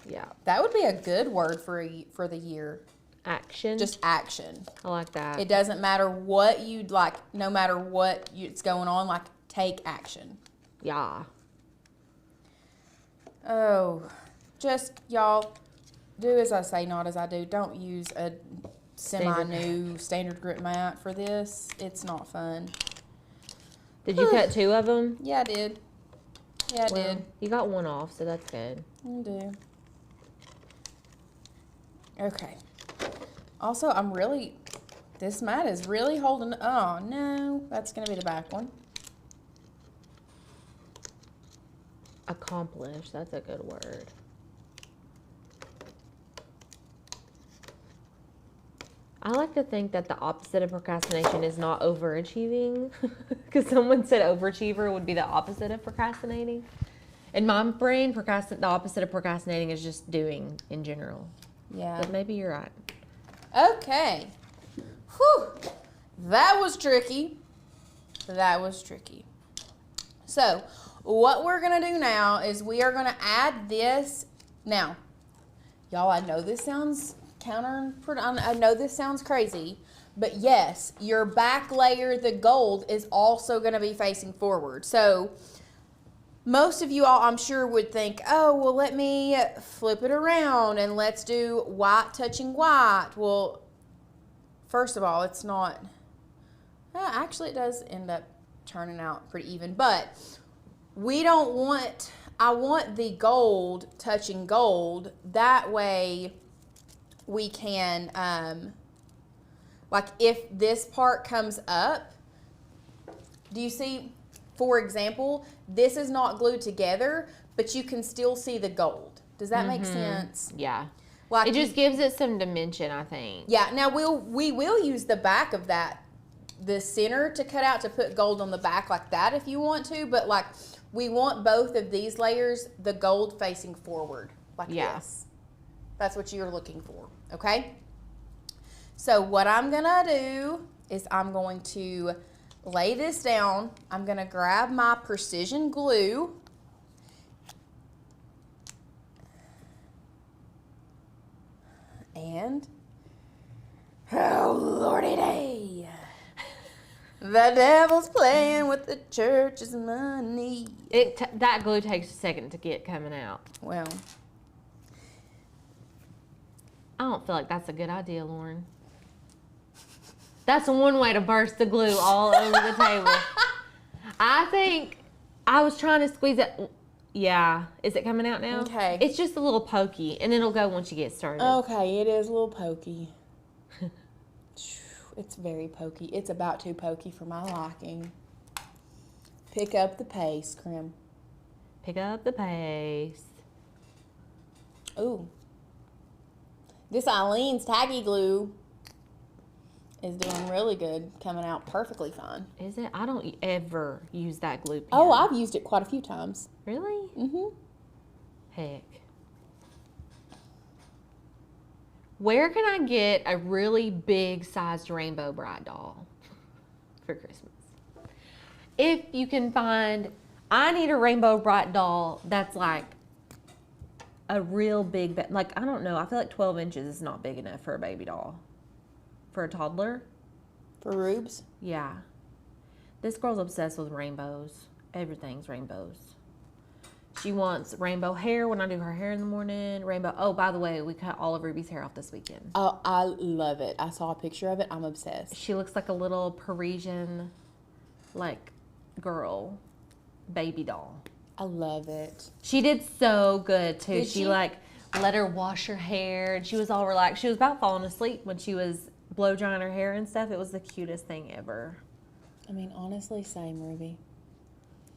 Yeah. That would be a good word for the year. Action. Just action. I like that. It doesn't matter what you'd like, no matter what it's going on, like take action. Yeah. Oh, just y'all do as I say, not as I do. Don't use a semi-new standard grip mat for this. It's not fun. Did you cut 2 of them? Yeah, I did. Yeah, I did. You got 1 off, so that's good. I do. Okay. Also, this mat is really holding, oh no, that's going to be the back one. Accomplish, that's a good word. I like to think that the opposite of procrastination is not overachieving, because someone said overachiever would be the opposite of procrastinating. In my brain, the opposite of procrastinating is just doing in general. Yeah. But maybe you're right. Okay. Whew. That was tricky. That was tricky. So, what we're going to do now is we are going to add this. Now, y'all, I know this sounds I know this sounds crazy, but yes, your back layer, the gold, is also going to be facing forward. So, most of you all, I'm sure, would think, oh, well, let me flip it around and let's do white touching white. Well, first of all, it's not, actually it does end up turning out pretty even, but I want the gold touching gold. That way we can, like if this part comes up, do you see, for example, this is not glued together, but you can still see the gold. Does that make sense? Yeah. Like It just gives it some dimension, I think. Yeah, now we will use the back of the center to cut out to put gold on the back like that if you want to, but like we want both of these layers, the gold facing forward like this. That's what you're looking for, okay? So what I'm gonna do is I'm going to lay this down. I'm gonna grab my precision glue. And, oh lordy day, the devil's playing with the church's money. That glue takes a second to get coming out. Well, I don't feel like that's a good idea, Lauren. That's one way to burst the glue all over the table. I think I was trying to squeeze it. Yeah. Is it coming out now? Okay. It's just a little pokey, and it'll go once you get started. okay, it is a little pokey. It's very pokey. It's about too pokey for my liking. Pick up the pace, Krim. Pick up the pace. Ooh. This Eileen's Tacky Glue is doing really good, coming out perfectly fine. Is it? I don't ever use that glue pen. Oh, I've used it quite a few times. Really? Mm-hmm. Heck. Where can I get a really big sized Rainbow Bright doll for Christmas? If you can find, I need a Rainbow Bright doll that's like a real big, like, I don't know, I feel like 12 inches is not big enough for a baby doll. For a toddler? For Rubes? Yeah. This girl's obsessed with rainbows. Everything's rainbows. She wants rainbow hair when I do her hair in the morning. Rainbow. Oh, by the way, we cut all of Ruby's hair off this weekend. Oh, I love it. I saw a picture of it. I'm obsessed. She looks like a little Parisian, like, girl, baby doll. I love it. She did so good, too. Did She, she? like, let her wash her hair, and she was all relaxed. She was about falling asleep when she was blow drying her hair and stuff. It was the cutest thing ever. I mean, honestly, same, Ruby.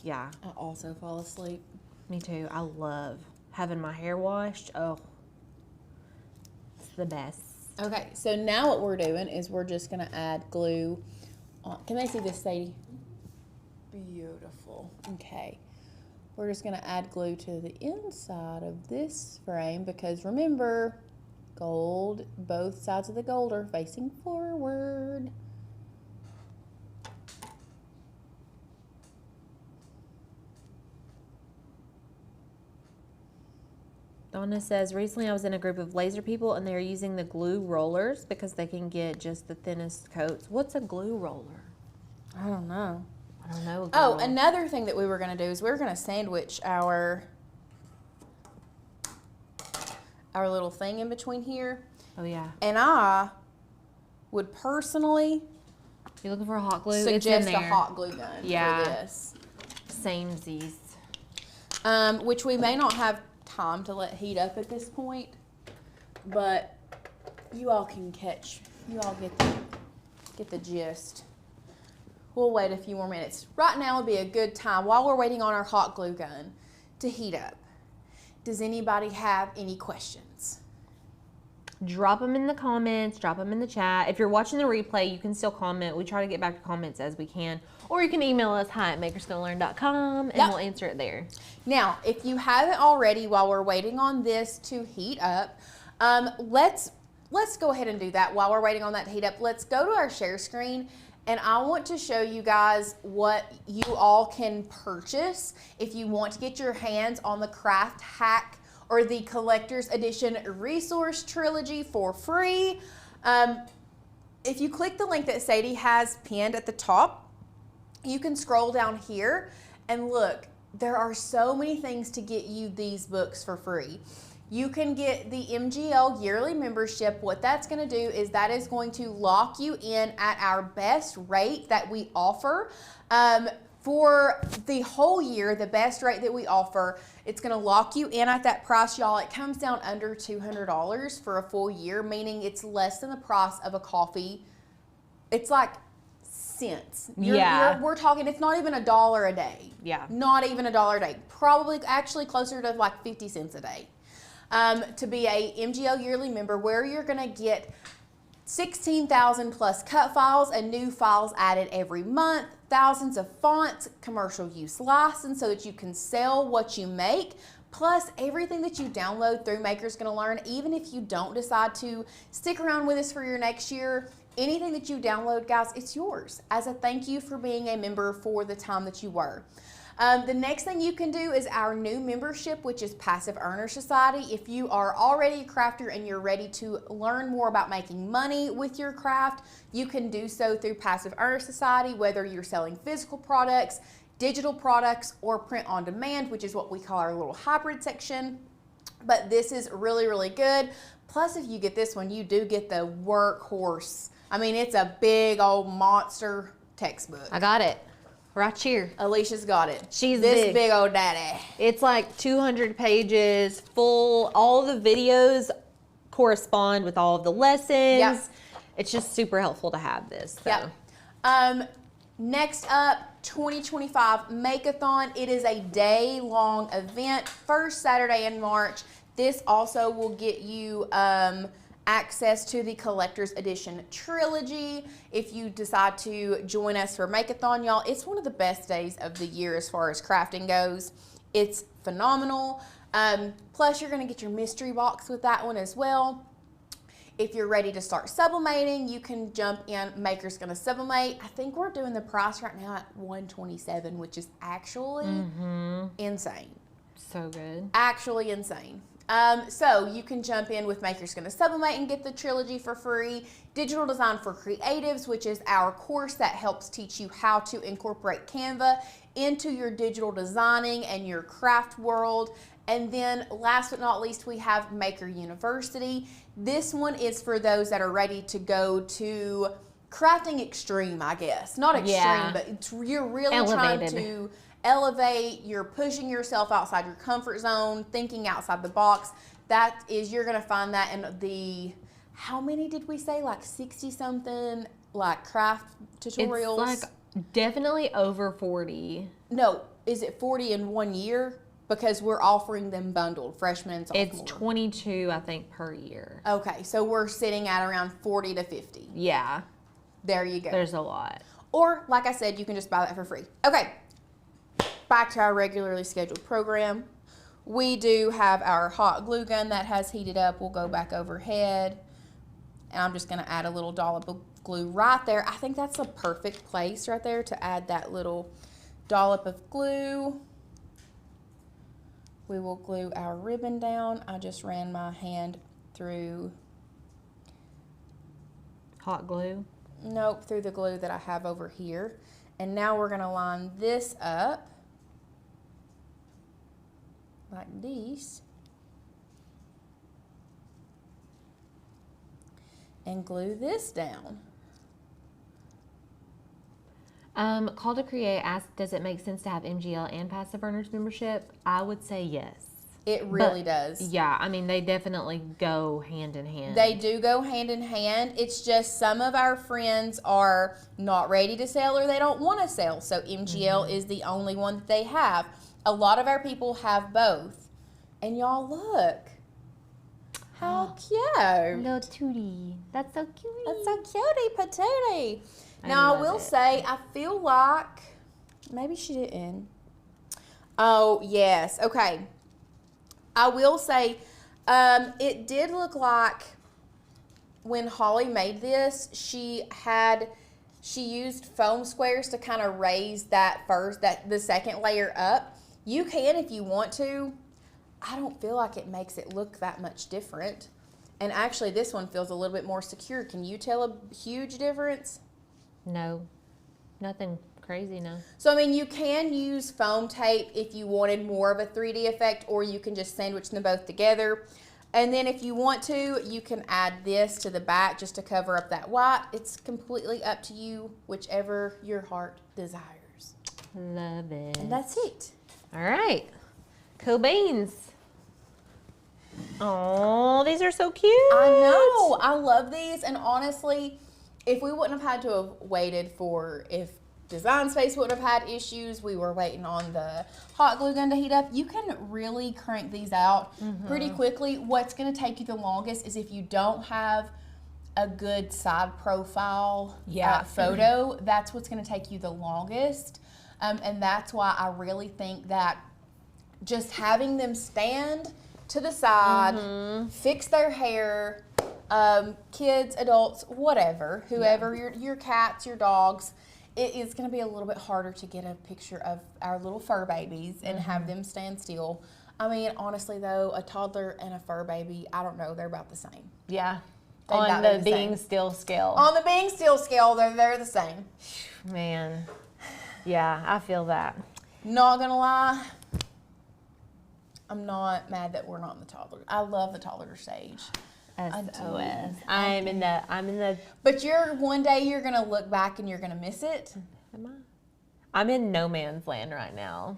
Yeah, I also fall asleep. me too. I love having my hair washed. Oh, it's the best. Okay, so now what we're doing is we're just going to add glue. Can they see this, Sadie? Beautiful. Okay. We're just going to add glue to the inside of this frame because remember, gold, both sides of the gold are facing forward. Donna says, recently I was in a group of laser people and they're using the glue rollers because they can get just the thinnest coats. What's a glue roller? I don't know. I don't know. Oh, another thing that we were going to do is we were going to sandwich our little thing in between here. Oh, yeah. And I would personally You're looking for a hot glue? suggest it's in a there. hot glue gun Yeah. for this. Samesies. Which we may not have time to let heat up at this point, but you all can get the gist. We'll wait a few more minutes. Right now would be a good time while we're waiting on our hot glue gun to heat up. Does anybody have any questions? Drop them in the comments. Drop them in the chat. If you're watching the replay, you can still comment. We try to get back to comments as we can. Or you can email us, hi@makersgonnalearn.com, and we'll answer it there. Now, if you haven't already, while we're waiting on this to heat up, let's go ahead and do that. While we're waiting on that to heat up, let's go to our share screen. And I want to show you guys what you all can purchase if you want to get your hands on the Craft Hack or the Collector's Edition Resource Trilogy for free. If you click the link that Sadie has pinned at the top, you can scroll down here and look, there are so many things to get you these books for free. You can get the MGL yearly membership. What that's going to do is that is going to lock you in at our best rate that we offer. For the whole year, the best rate that we offer, it's going to lock you in at that price, y'all. It comes down under $200 for a full year, meaning it's less than the price of a coffee. It's like cents. We're talking, it's not even $1 a day. Yeah. Not even $1 a day. Probably actually closer to like 50 cents a day. To be a MGL yearly member, where you're going to get 16,000 plus cut files and new files added every month, thousands of fonts, commercial use license so that you can sell what you make, plus everything that you download through Makers Gonna Learn. Even if you don't decide to stick around with us for your next year, anything that you download, guys, it's yours as a thank you for being a member for the time that you were. The next thing you can do is our new membership, which is Passive Earner Society. If you are already a crafter and you're ready to learn more about making money with your craft, you can do so through Passive Earner Society, whether you're selling physical products, digital products, or print on demand, which is what we call our little hybrid section. But this is really, really good. Plus, if you get this one, you do get the workhorse. I mean, it's a big old monster textbook. I got it. Right here. Alicia's got it. She's this big old daddy. It's like 200 pages full. All the videos correspond with all of the lessons. Yep. It's just super helpful to have this. So. Yep. Next up, 2025 Make-a-thon. It is a day-long event, first Saturday in March. This also will get you access to the Collector's Edition Trilogy. If you decide to join us for Make-a-thon, y'all, it's one of the best days of the year as far as crafting goes. It's phenomenal. Plus, you're going to get your mystery box with that one as well. If you're ready to start sublimating, you can jump in Maker's Gonna Sublimate. I think we're doing the price right now at $127, which is actually insane. So good. Actually insane. So you can jump in with Maker's Gonna Sublimate and get the trilogy for free. Digital Design for Creatives, which is our course that helps teach you how to incorporate Canva into your digital designing and your craft world. And then last but not least, we have Maker University. This one is for those that are ready to go to crafting extreme, I guess. Not extreme, but you're really Elevated. trying to elevate. You're pushing yourself outside your comfort zone, thinking outside the box. That is, you're going to find that in the, how many did we say? Like 60 something, like craft tutorials. It's like definitely over 40. No, is it 40 in 1 year? Because we're offering them bundled, freshmen and sophomore. It's 22, I think, per year. Okay, so we're sitting at around 40 to 50. Yeah. There you go. There's a lot. Or, like I said, you can just buy that for free. Okay, back to our regularly scheduled program. We do have our hot glue gun that has heated up. We'll go back overhead. And I'm just going to add a little dollop of glue right there. I think that's a perfect place right there to add that little dollop of glue. We will glue our ribbon down. I just ran my hand through, Hot glue? nope, through the glue that I have over here. And now we're gonna line this up like this and glue this down. Call to Create asked, does it make sense to have MGL and Passive Earners membership? I would say yes. It really But, does. Yeah, I mean, they definitely go hand in hand. They do go hand in hand. It's just some of our friends are not ready to sell or they don't want to sell. So MGL is the only one that they have. A lot of our people have both. And y'all look. How cute. Little Tootie. That's so cute. That's so cutie patootie. I Now, I love will it. say, I feel like maybe she didn't. Oh, yes. Okay. I will say, it did look like when Holly made this, she used foam squares to kind of raise the second layer up. You can if you want to. I don't feel like it makes it look that much different. And actually, this one feels a little bit more secure. Can you tell a huge difference? No, nothing crazy, no. So, I mean, you can use foam tape if you wanted more of a 3D effect, or you can just sandwich them both together. And then if you want to, you can add this to the back just to cover up that white. It's completely up to you, whichever your heart desires. Love it. And that's it. All right. Cool beans. Oh, these are so cute. I know. I love these. And honestly, if we wouldn't have had to have waited if Design Space wouldn't have had issues, we were waiting on the hot glue gun to heat up, you can really crank these out pretty quickly. What's going to take you the longest is if you don't have a good side profile photo, that's what's going to take you the longest. And that's why I really think that just having them stand to the side, fix their hair, kids, adults, whatever, whoever, your cats, your dogs, it is going to be a little bit harder to get a picture of our little fur babies and have them stand still. I mean, honestly, though, a toddler and a fur baby, I don't know, they're about the same. Yeah. They On about the the being same. still scale. On the being still scale, they're the same. Man. Yeah, I feel that. Not going to lie, I'm not mad that we're not in the toddler. I love the toddler stage. SOS. I'm in the But one day you're gonna look back and you're gonna miss it. am I? I'm in no man's land right now.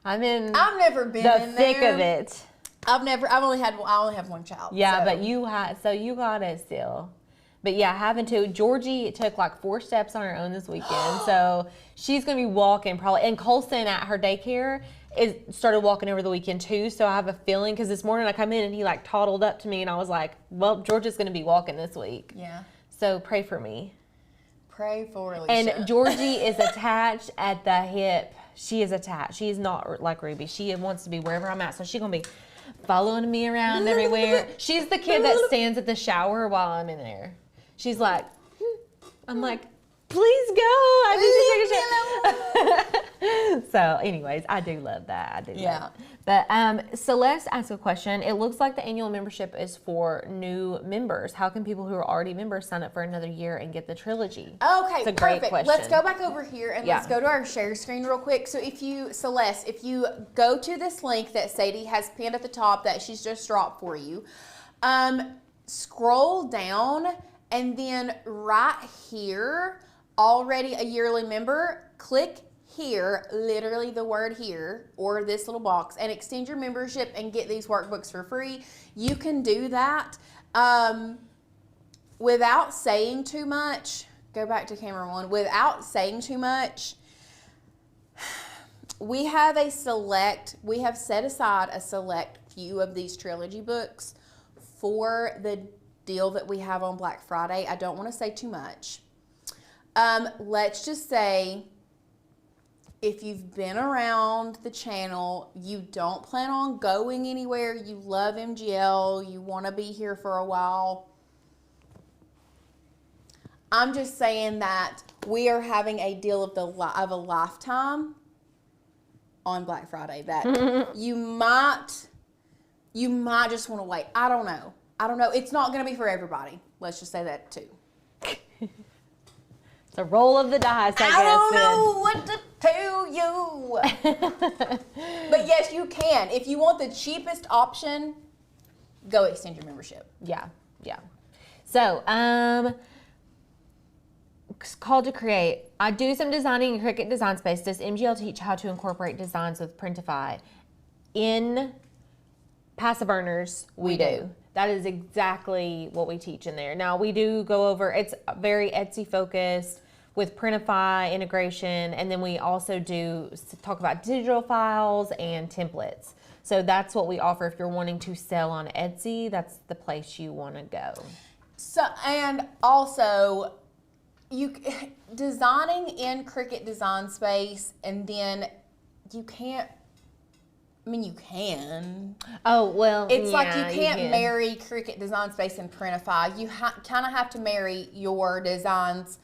I've never been the in thick there. of it. I only have one child. Yeah, so. but you got it still. But yeah, having to, Georgie took like 4 steps on her own this weekend. So she's going to be walking probably. And Colson at her daycare started walking over the weekend too. So I have a feeling, because this morning I come in and he like toddled up to me and I was like, well, Georgia's going to be walking this week. Yeah. So pray for me. Pray for Alicia. And Georgie is attached at the hip. She is attached. She is not like Ruby. She wants to be wherever I'm at. So she's going to be following me around everywhere. She's the kid that stands at the shower while I'm in there. She's like, I'm like, Please go. I need to take a shower. So, anyways, I do love that. I do love it. But Celeste asked a question. It looks like the annual membership is for new members. How can people who are already members sign up for another year and get the trilogy? Okay, it's a great perfect. question. Let's go back over here and let's go to our share screen real quick. So if you, Celeste, if you go to this link that Sadie has pinned at the top that she's just dropped for you, scroll down and then right here, already a yearly member, click here, literally the word here, or this little box, and extend your membership and get these workbooks for free. You can do that without saying too much. Go back to camera one. Without saying too much, we have set aside a select few of these trilogy books for the deal that we have on Black Friday. I don't want to say too much. Let's just say if you've been around the channel, you don't plan on going anywhere, you love MGL, you want to be here for a while, I'm just saying that we are having a deal of a lifetime on Black Friday that you might just want to wait. I don't know. It's not going to be for everybody. Let's just say that too. It's a roll of the dice, I don't know what to tell you. But yes, you can. If you want the cheapest option, go extend your membership. Yeah. So, called to create. I do some designing in Cricut Design Space. Does MGL teach how to incorporate designs with Printify? In Passive Earners, we do. That is exactly what we teach in there. Now, we do go over, it's very Etsy focused with Printify integration, and then we also do talk about digital files and templates. So that's what we offer if you're wanting to sell on Etsy. That's the place you want to go. So, and also, designing in Cricut Design Space, and then you can't, you can. Oh, well, it's like you can't marry Cricut Design Space and Printify. You kind of have to marry your designs.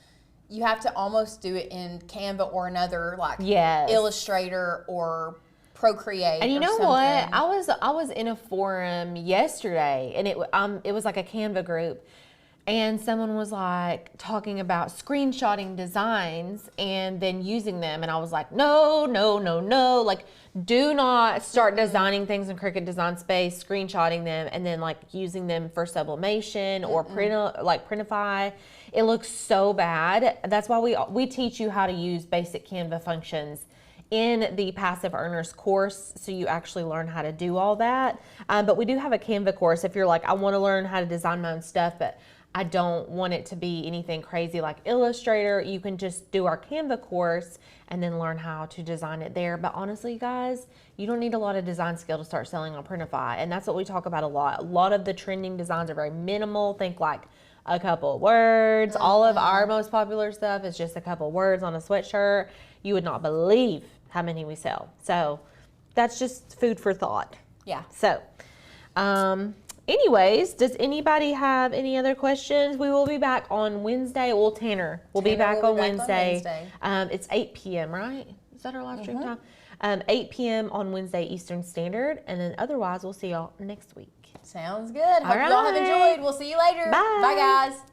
You have to almost do it in Canva or another Illustrator or Procreate. And you know something. what? I was in a forum yesterday, and it was like a Canva group, and someone was like talking about screenshotting designs and then using them, and I was like, no, like, do not start designing things in Cricut Design Space, screenshotting them, and then like using them for sublimation or Printify. It looks so bad. That's why we teach you how to use basic Canva functions in the Passive Earners course, so you actually learn how to do all that. But we do have a Canva course if you're like, I want to learn how to design my own stuff, but I don't want it to be anything crazy like Illustrator. You can just do our Canva course and then learn how to design it there. But honestly, guys, you don't need a lot of design skill to start selling on Printify. And that's what we talk about a lot. A lot of the trending designs are very minimal. Think like a couple of words. All of our most popular stuff is just a couple of words on a sweatshirt. You would not believe how many we sell. So that's just food for thought. Yeah. So, anyways, does anybody have any other questions? We will be back on Wednesday. Well, Tanner will be back on Wednesday. It's 8 p.m., right? Is that our live stream time? 8 p.m. on Wednesday Eastern Standard. And then otherwise, we'll see y'all next week. Sounds good. Hope y'all have enjoyed. We'll see you later. Bye. Bye, guys.